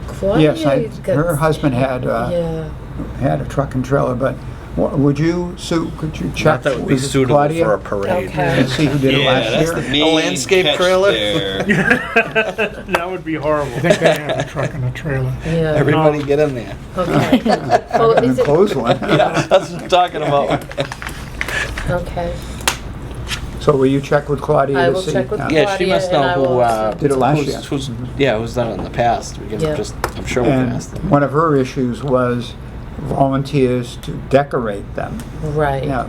Claudia Yes, got- her husband had a truck and trailer, but would you, Sue, could you check Not that would be with suitable Claudia for a parade. Okay. and see who did it Yeah, last that's year? the main landscape catch trailer? there. That would be horrible. I think they have a truck and a trailer. Yeah. Everybody get in there. Okay. Oh, An is it? enclosed one. Yeah, that's what I'm talking about. Okay. So will you check with Claudia I to will see? check with Yeah, she must know and I will who also- Did it last year. who's done it in the past. We can Yeah. just, I'm sure we can And ask them. one of her issues was volunteers to decorate them. Right. Yeah,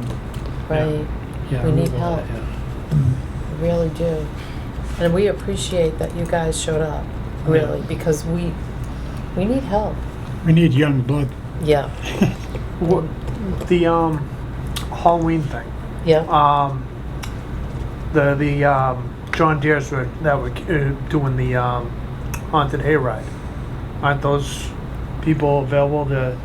Right. Yeah, I We need remember help. that, yeah. We really do. And we appreciate that you guys showed up, really, because we need help. We need young blood. Yeah. What, the Halloween thing. Yeah. The John Deere's that were doing the haunted hayride. Aren't those people available to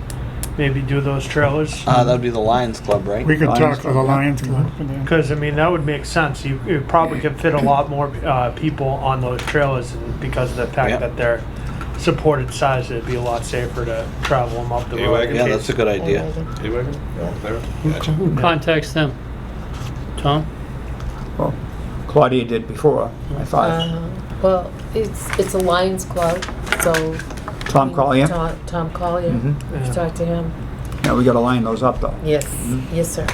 maybe do those trailers? That would be the Lions Club, right? We could Lions talk to Club, the yeah. Lions Club. Because I mean that would make sense. You probably could fit a lot more people on those trailers, and because of the fact Yeah. that they're supported size, it'd be a lot safer to travel them up the road. A-wagon? in Yeah, case- that's a good idea. A-wagon? Yeah. Gotcha. Who contacts them? Tom? well, Claudia did before, I thought. Well, it's a Lions Club, so. Tom Collier? Tom Collier. Mhm. We've talked to him. Yeah, we gotta line those up though. Yes, yes, sir.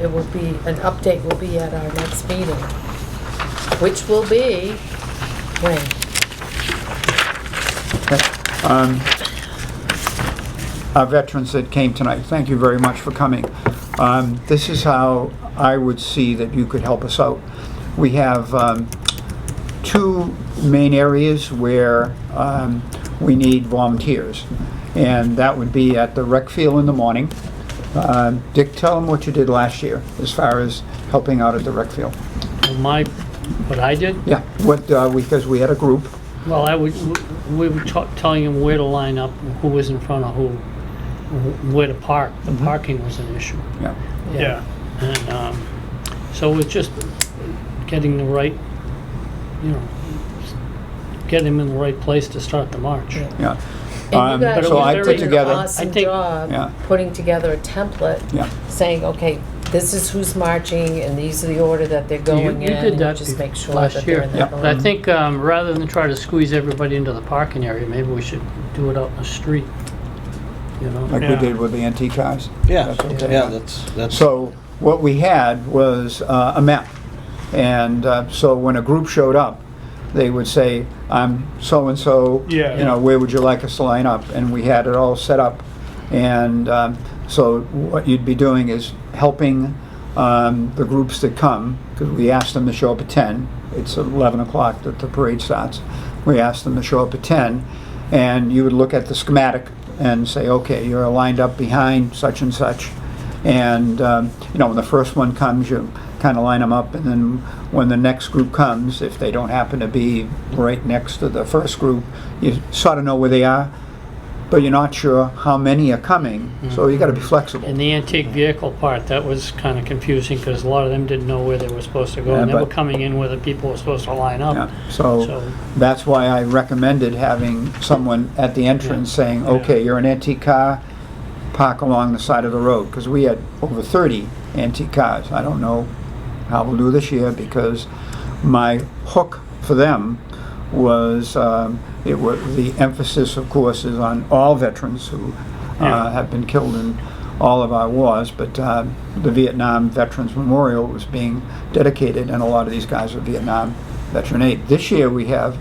It will be, an update will be at our next meeting, which will be, when? Our veterans that came tonight, thank you very much for coming. This is how I would see that you could help us out. We have 2 main areas where we need volunteers, and that would be at the rec field in the morning. Dick, tell them what you did last year as far as helping out at the rec field. What I did? Yeah, because we had a group. Well, we were telling him where to line up, who was in front of who, where to park. The parking was an issue. Yeah. Yeah. And so it's just getting the right, get him in the right place to start the march. Yeah. Yeah. And you guys So are I doing put an together, awesome I think- job Yeah. putting together a template, yeah, saying, okay, this is who's marching, and these are the order that they're going You in. did and that just make sure last that they're year. in Yeah. that But I order. think rather than try to squeeze everybody into the parking area, maybe we should do it out in the street, like we Yeah. did with the antique cars. Yeah, That's okay. yeah, that's. So what we had was a map. And so when a group showed up, they would say, I'm so-and-so, Yeah. where would you like us to line up? And we had it all set up. And so what you'd be doing is helping the groups that come, because we asked them to show up at 10. It's 11 o'clock that the parade starts. We asked them to show up at 10. And you would look at the schematic and say, okay, you're lined up behind such and such. And, when the first one comes, you kind of line them up. And then when the next group comes, if they don't happen to be right next to the first group, you sort of know where they are. but you're not sure how many are coming, so you gotta be flexible. And the antique vehicle part, that was kind of confusing because a lot of them didn't know where they were supposed to go. Yeah, And they were but- coming in where the people were supposed to line Yeah, up. so So, that's why I recommended having someone at the entrance saying, Yeah. okay, you're an antique car, park along the side of the road, because we had over 30 antique cars. I don't know how we'll do this year, because my hook for them was, the emphasis, of course, is on all veterans who Yeah. have been killed in all of our wars, but the Vietnam Veterans Memorial was being dedicated, and a lot of these guys are Vietnam Veteran Aid. This year we have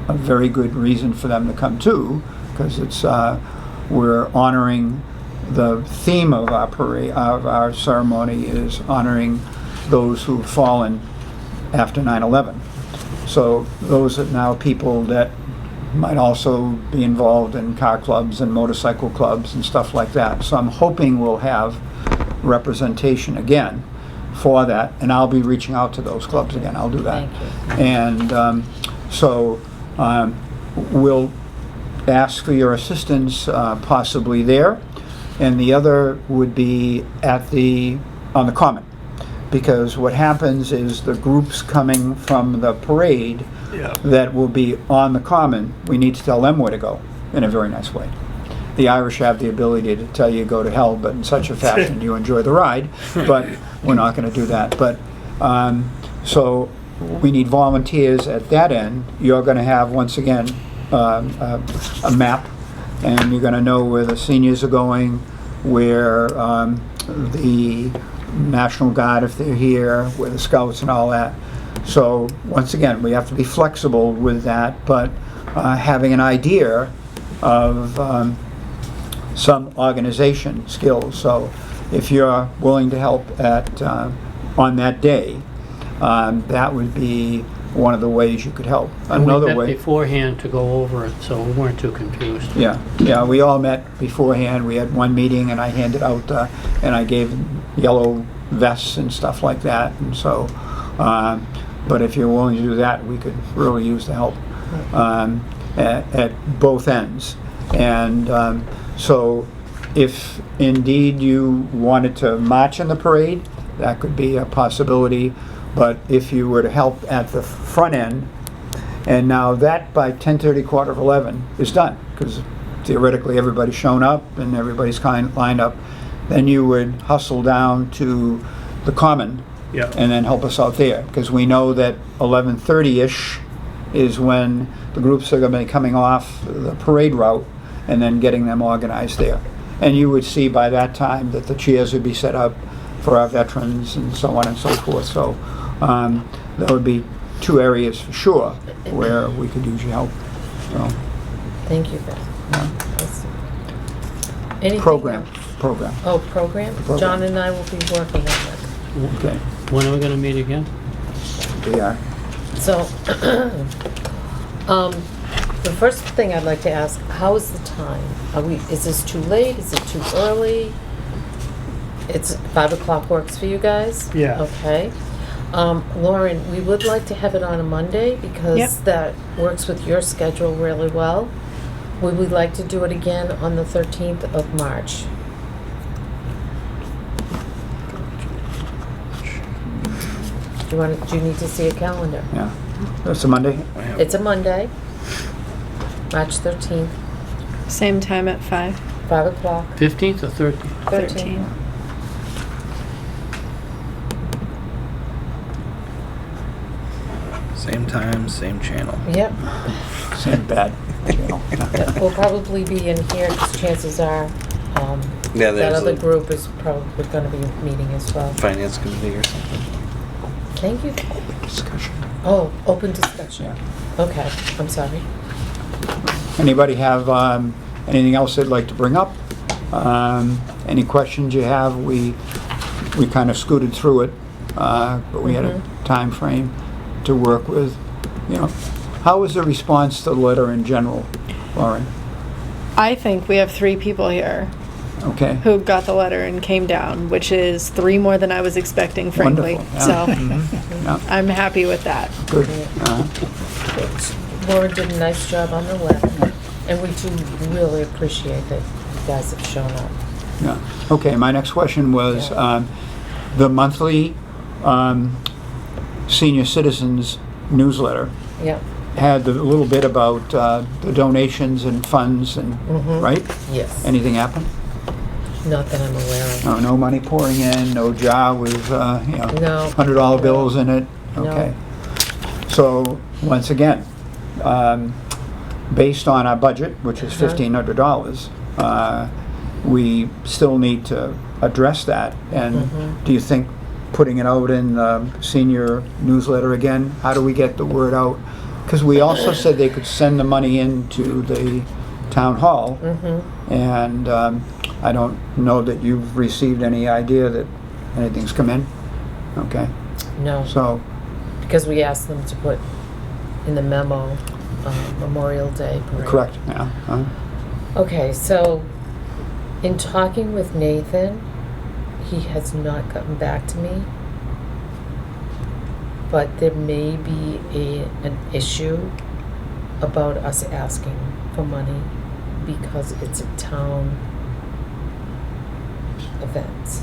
a very good reason for them to come too, because it's we're honoring the theme of our parade, of our ceremony is honoring those who've fallen after 9/11. So those are now people that might also be involved in car clubs and motorcycle clubs and stuff like that. So I'm hoping we'll have representation again for that, and I'll be reaching out to those clubs again. I'll do that. Thank you. And so we'll ask for your assistance possibly there, and the other would be at on the common, because what happens is the groups coming from the parade Yeah. that will be on the common, we need to tell them where to go in a very nice way. The Irish have the ability to tell you go to hell, but in such a fashion you enjoy the ride, but we're not going to do that. But so we need volunteers at that end. You're going to have, once again, a map, and you're going to know where the seniors are going, where the National Guard, if they're here, where the scouts and all that. So once again, we have to be flexible with that, but having an idea of some organization skills. So if you're willing to help at on that day, that would be one of the ways you could help. and we Another met way. beforehand to go over it, so we weren't too confused. Yeah, we all met beforehand. We had one meeting, and I handed out, and I gave yellow vests and stuff like that. And so, but if you're willing to do that, we could really use the help at both ends. And so, if indeed you wanted to march in the parade, that could be a possibility. But if you were to help at the front end, and now that by 10:30, quarter of 11 is done, because theoretically everybody's shown up and everybody's lined up, then you would hustle down to the common Yeah. and then help us out there, because we know that 11:30-ish is when the groups are going to be coming off the parade route and then getting them organized there. And you would see by that time that the chairs would be set up for our veterans and so on and so forth. So that would be two areas for sure where we could use your help. So, Thank you, Beth. That's- Anything program. else? Oh, program? Program. John and I will be working on that. Okay. When are we gonna meet again? We are. So, the first thing I'd like to ask, how is the time? Is this too late? Is it too early? It's 5 o'clock works for you guys? Yeah. Okay. Lauren, we would like to have it on a Monday because Yep. that works with your schedule really well. We would like to do it again on the 13th of March. Do you need to see a calendar? Yeah. That's a Monday? It's a Monday, March 13th, Same time at 5. 5 o'clock. 15th or 13th? 13. Same time, same channel. Yep. Same bad channel. We'll probably be in here because chances are Yeah, that there's other a group is probably going to be meeting as well. finance committee or something. Thank you. Discussion. Oh, open discussion. Yeah. Okay, I'm sorry. Anybody have anything else they'd like to bring up? Any questions you have? We kind of scooted through it, but we had a time frame to work with. You know, how was the response to the letter in general, Lauren? I think we have 3 people here Okay. who got the letter and came down, which is 3 more than I was expecting, frankly. Wonderful, yeah. So Yeah, I'm happy with that. good. Laura did a nice job on the letter. And we do really appreciate that you guys have shown up. Yeah. Okay, my next question was, Yeah. the monthly senior citizens newsletter Yep, had a little bit about the donations and funds and, right? yes. Anything happen? Not that I'm aware of. No money pouring in, no jar with, No. $100 bills in it? No. Okay. So, once again, based on our budget, which is $1,500, we still need to address that. And do you think putting it out in the senior newsletter again, how do we get the word out? Because we also said they could send the money into the town hall. And I don't know that you've received any idea that anything's come in. Okay, No, so, because we asked them to put in the memo, Memorial Day parade. correct, yeah. Okay, so in talking with Nathan, he has not gotten back to me. But there may be an issue about us asking for money because it's a town event.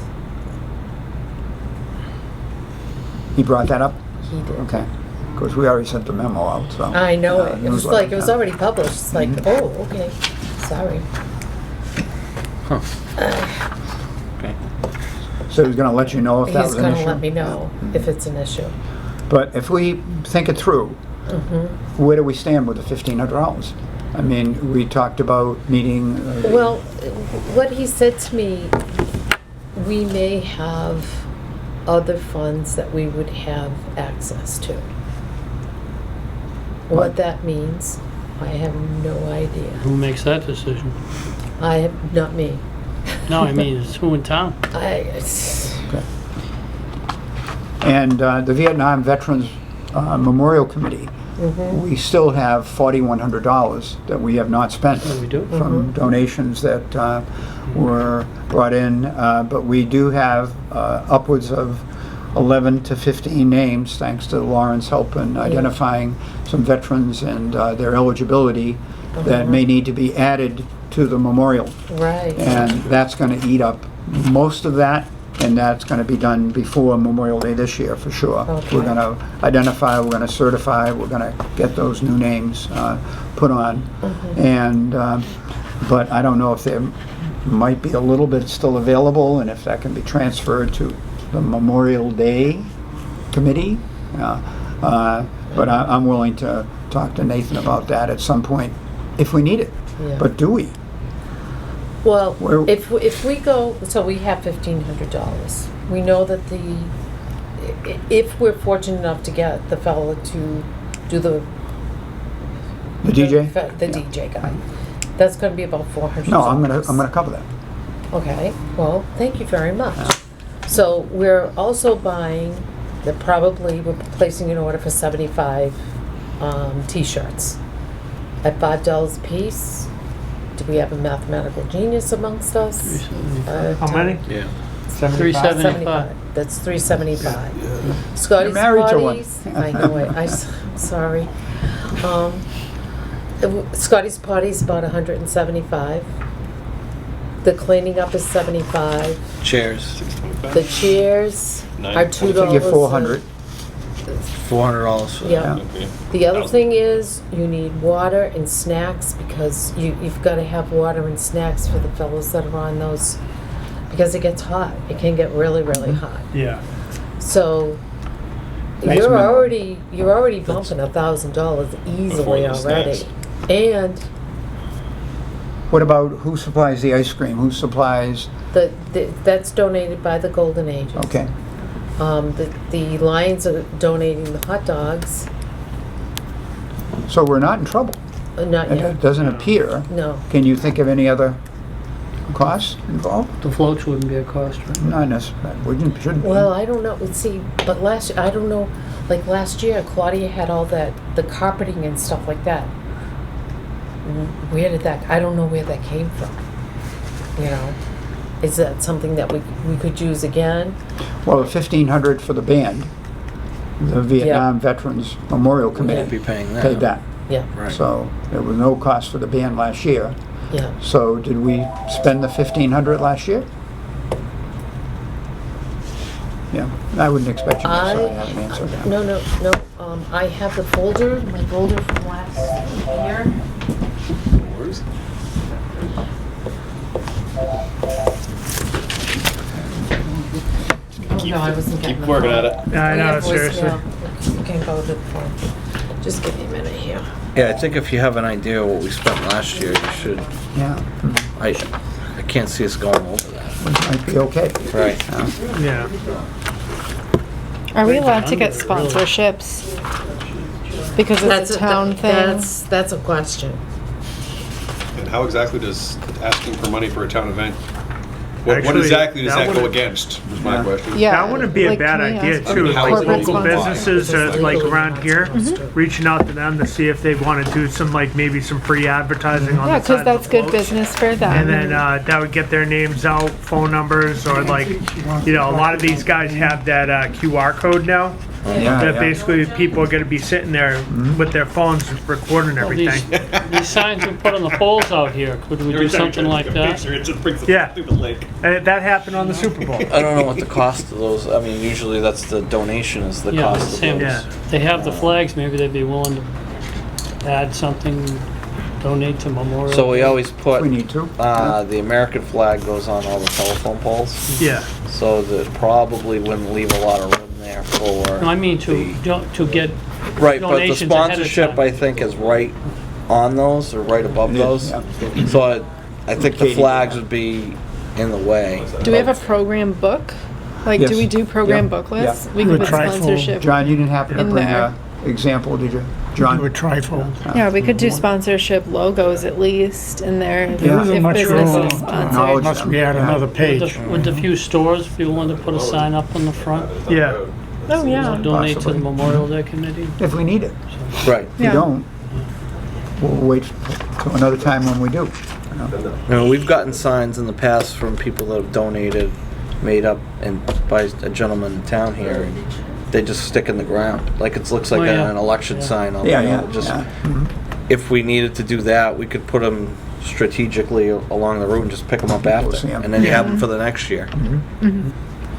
He brought that up? He did. Okay, because we already sent the memo out, so. I know it. It was newsletter, like, it was yeah. already published. It's like, oh, okay, sorry. Okay. So he's gonna let you know if that He's was an issue? gonna let me know if it's an issue. But if we think it through, where do we stand with the $1,500? I mean, we talked about needing. Well, what he said to me, we may have other funds that we would have access to. What? What that means, I have no idea. Who makes that decision? I have, not me. No, I mean, it's who in town? And the Vietnam Veterans Memorial Committee, we still have $4,100 that we have not spent Yeah, we do. from donations that were brought in, but we do have upwards of 11 to 15 names, thanks to Lauren's help in identifying some veterans and their eligibility that may need to be added to the memorial. Right. And that's going to eat up most of that, and that's going to be done before Memorial Day this year, for sure. Okay. We're going to identify, we're going to certify, we're going to get those new names put on. And, but I don't know if there might be a little bit still available, and if that can be transferred to the Memorial Day Committee. But I'm willing to talk to Nathan about that at some point, if we need it. Yeah. But do we? Well, Where- if we go, so we have $1,500. We know that if we're fortunate enough to get the fellow to do the DJ? the DJ guy, that's going to be about $400. No, I'm gonna cover that. Okay, well, thank you very much. So we're also buying, we're placing an order for 75 T-shirts at $5 a piece. Do we have a mathematical genius amongst us? How many? Yeah. 75? 375. That's $375. Scotty's married to one. Potties, I know it, I'm sorry. Scotty's Potty's about $175. The cleaning up is $75. Chairs, The chairs Nine. are I figure $2. 400. $400. Yeah. Okay. The other 1,000. thing is, you need water and snacks, because you've got to have water and snacks for the fellows that are on those, because it gets hot. It can get really, really hot. Yeah. So Nice you're minimum. already bumping $1,000 easily Before the already. snacks. And What about who supplies the ice cream? Who supplies, that's donated by the Golden Ages. okay. The Lions are donating the hot dogs. So we're not in trouble. Not It yet. doesn't appear. No. Can you think of any other costs involved? The floats wouldn't be a cost, right? Not necessarily, wouldn't, shouldn't be. Well, I don't know. See, but I don't know. Like last year, Claudia had all the carpeting and stuff like that. Where did that? I don't know where that came from. You know, is that something that we could use again? Well, the $1,500 for the band, the Vietnam Veterans Memorial We'll Committee be paying that. paid that. Yeah, Right. So there was no cost for the band last year. yeah. So did we spend the 1,500 last year? Yeah, I wouldn't expect you to have an answer to that. No, I have the folder, my folder from last year. Oh, no, I wasn't getting Keep the working phone. at it. Yeah, I We know, have seriously. voicemail. You can go to the phone. Just give me a minute here. Yeah, I think if you have an idea of what we spent last year, you should, Yeah, I can't see us going over that. it might be okay. Right. Yeah. Are we allowed to get sponsorships? Because it's a town thing? That's a question. And how exactly does asking for money for a town event? What Actually, exactly does that that go wouldn't- against, is my question. Yeah. That wouldn't be a like, bad can we idea ask too, for like corporate local sponsors? businesses like Legally around not here, supposed to. reaching out to them to see if they wanna do some, like, maybe some free advertising on Yeah, the side because of that's the good floats. business for them. And then, that would get their names out, phone numbers, or like, you know, a lot of these guys have that, QR code now. Yeah, That yeah. basically people are gonna be sitting there with their phones recording Well, everything. These signs we put on the poles out here, could we do something like that? It just brings Yeah. it through the lake. That happened on the Super Bowl. I don't know what the cost of those, I mean, usually that's the donation is the Yeah, cost of Sam, those. Yeah. they have the flags, maybe they'd be willing to add something, donate to Memorial. So we Day. always put, We need to. the American flag goes on all the telephone poles, Yeah, so that probably wouldn't leave a lot of room there for. No, I mean to get Right, but the donations ahead of sponsorship, time. I think, is right on those, or right above It is, those. yeah. So I think the Katie. flags would be in the way. Do we have a program book? Like, Yes. do we do program Yeah. book lists? Yeah. We could The put trifold. sponsorship. John, you didn't happen to In bring there. a example, did you? Do a John? trifold. Yeah, we could do sponsorship logos at least in there. There isn't if much business room is to sponsored. acknowledge Must we add Yeah. another page? with the few stores, if you wanted to put a sign up on the front, yeah. Oh, yeah. donate to Possibly. the Memorial Day committee. If we need it. Right. If we Yeah. don't, we'll wait till another time when we do. You know, we've gotten signs in the past from people that have donated, made up and by a gentleman in town here, and they just stick in the ground. Like it looks like Oh, yeah. an election Yeah. sign on Yeah, there. yeah, Just, yeah. Mhm. if we needed to do that, we could put them strategically along the route and just pick them up after. see 'em. And then you have them for the next year.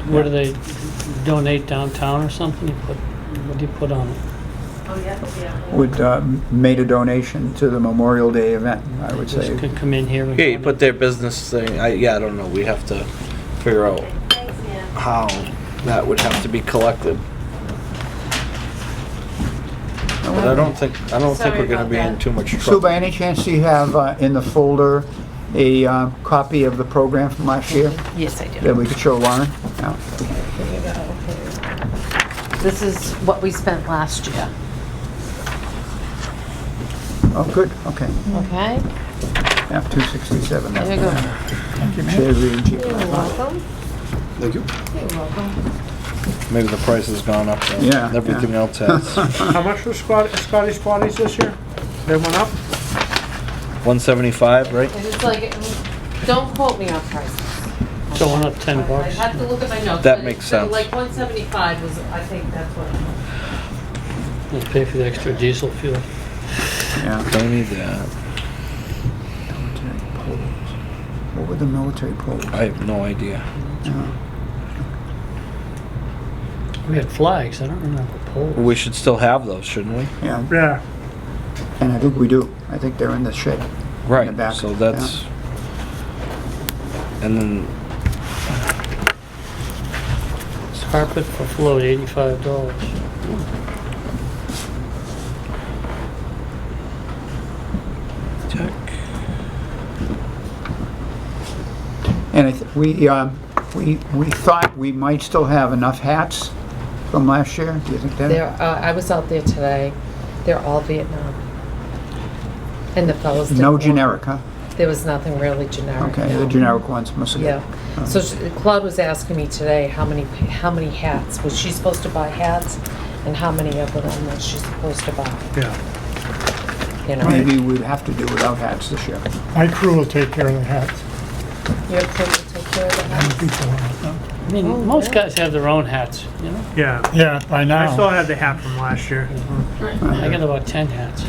Where do they donate downtown or something? What do you put on it? Would, made a donation to the Memorial Day event, I would say. Just could come in here and. Yeah, you put their business thing, I don't know, we have to figure out how that would have to be collected. But I don't think we're Sorry gonna about be in that. too much Sue, trouble. by any chance, do you have in the folder a copy of the program from last year Yes, I do. that we could show Lauren? Yeah. Here you go. This is what we spent last year. Oh, good, okay. Okay? Yeah, 267. There you go. Shares reading cheap. You're welcome. Thank you. You're welcome. Maybe the price has gone up, and Yeah, everything yeah. else has. How much was Scotty's Spotties this year? They went up? 175, right? And it's like, don't quote me on prices. Going up $10. I have to look at my notes. That but makes it's sense. Like 175 was, I think that's what. Let's pay for the extra diesel fuel. Yeah. Don't need that. Military poles. What were the military poles? I have no idea. We had flags, I don't remember poles. We should still have those, shouldn't we? Yeah, Yeah. and I think we do. I think they're in the shed. Right, back, so that's, and then, Carpet for float, $85. check. And we thought we might still have enough hats from last year. Do you think that? I was out there today. They're all Vietnam. And the fellows didn't No want- generic, huh? There was nothing really generic. Okay, the generic ones must have. Yeah. So Claude was asking me today how many hats. Was she supposed to buy hats? And how many of them was she supposed to buy? Yeah. You know? Maybe we'd have to do without hats this year. My crew will take care of the hats. Your crew will take care of the hats? People want them. I mean, most guys have their own hats, you know? Yeah. Yeah, by I still now. have the hat from last year. I got about 10 hats.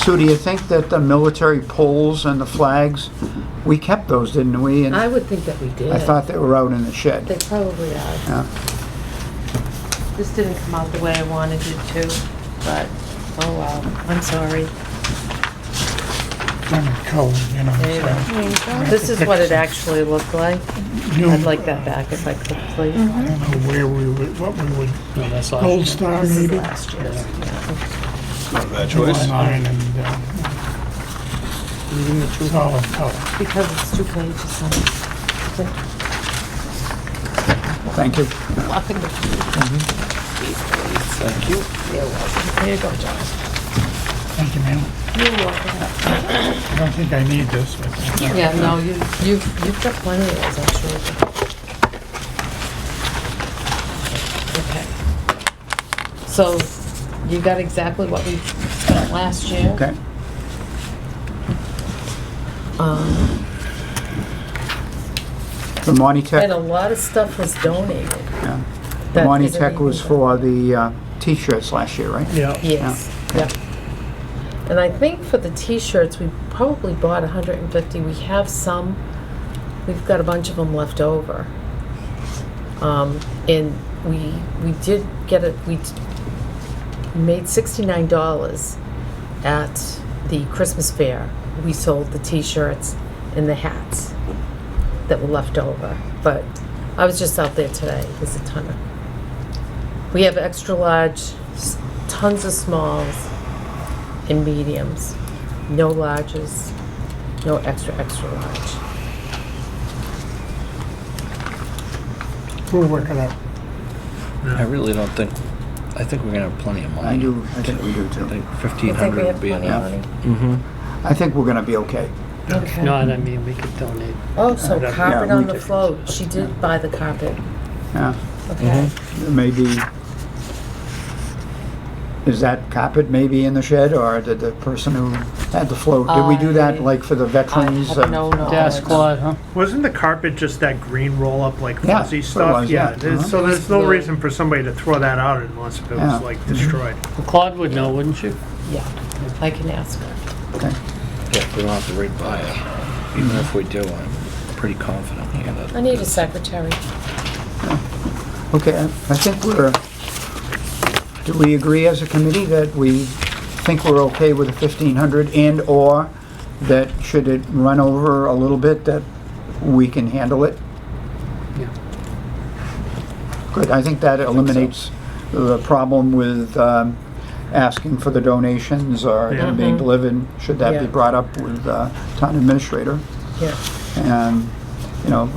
Sue, do you think that the military poles and the flags, we kept those, didn't we? And I would think that we did. I thought they were out in the shed. They probably are. Yeah. This didn't come out the way I wanted it to, but, oh well, I'm sorry. I'm cold, you know. There you so go. This is what it actually looked like. you- I'd like that back if I could, please. I don't know where we would, what we would, No, that's last Gold year. Star This is maybe? last year's, yeah. Not a bad choice. Line and Can you give me the truth? solid color. Because it's 2 pages. Thank you. Thank you. There you go, John. Thank you, ma'am. You're welcome. I don't think I need this, but. Yeah, no, you've got plenty of those, I'm sure. Okay. So, you got exactly what we spent last year. Okay. The Monty And Tech, a lot of stuff was donated. yeah. The That Monty isn't Tech was even- for the t-shirts last year, right? Yeah. Yes, yep. And I think for the t-shirts, we probably bought 150. We have some, we've got a bunch of them left over. And we did get it, we made $69 at the Christmas fair. We sold the t-shirts and the hats that were left over. But I was just out there today, there's a ton of. We have extra large, tons of smalls and mediums, no larges, no extra large. We'll work it out. I really don't think, I think we're gonna have plenty of money. I think we do I too. think I think 1,500 we have would be plenty enough. of money. Mm-hmm. I think we're gonna be okay. Okay. No, I mean, we could donate. Oh, so Yeah, carpet we on the did. float. She did buy the carpet. Yeah. Okay. Maybe, is that carpet maybe in the shed, or did the person who had the float, did we do that like for the I veterans? have no knowledge. Gas squad, huh? Wasn't the carpet just that green roll-up, like Yeah, fuzzy it stuff? was, yeah. there's- Uh-huh. So there's no Good. reason for somebody to throw that out unless if it Yeah. was like destroyed. Well, Claude would know, wouldn't you? Yeah, I can ask her. Okay. Yeah, we don't have to right by it. Even if we do, I'm pretty confident here that. I need a secretary. Okay, I think we're, do we agree as a committee that we think we're okay with the 1,500 and/or that should it run over a little bit, that we can handle it? Yeah. Good, I think that eliminates the problem with asking for the donations or them being delivered, should that be Yeah. brought up with town administrator. Yeah, And, you know,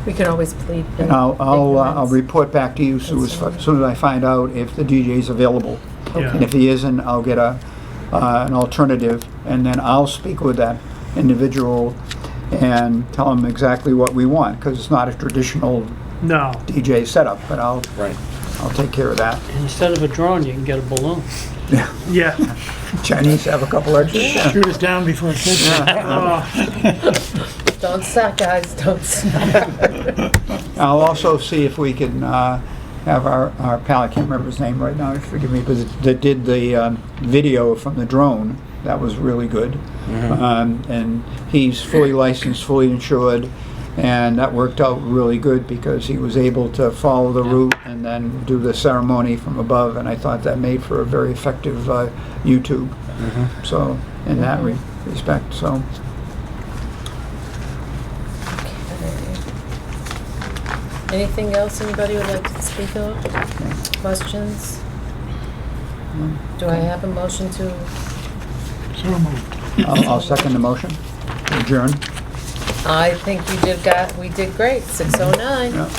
we can always plead. and I'll ignorance. report back to you soon as I find out if the DJ's available. Yeah. And if he isn't, I'll get an alternative, and then I'll speak with that individual and tell him exactly what we want, because it's not a traditional No. DJ setup, but I'll Right. take care of that. And instead of a drone, you can get a balloon. Yeah. Chinese have a couple extras. Yeah. Shoot us down before it gets there. Oh, Don't suck, guys, don't suck. I'll also see if we can have our pal, I can't remember his name right now, forgive me, but that did the video from the drone. That was really good. And he's fully licensed, fully insured, and that worked out really good because he was able to follow the route and then do the ceremony from above, and I thought that made for a very effective YouTube. So, in that respect, so. Anything else anybody would like to speak of? Questions? Do I have a motion to, So moved. I'll second the motion. Adjourn. I think we did great, 6:09. Yeah.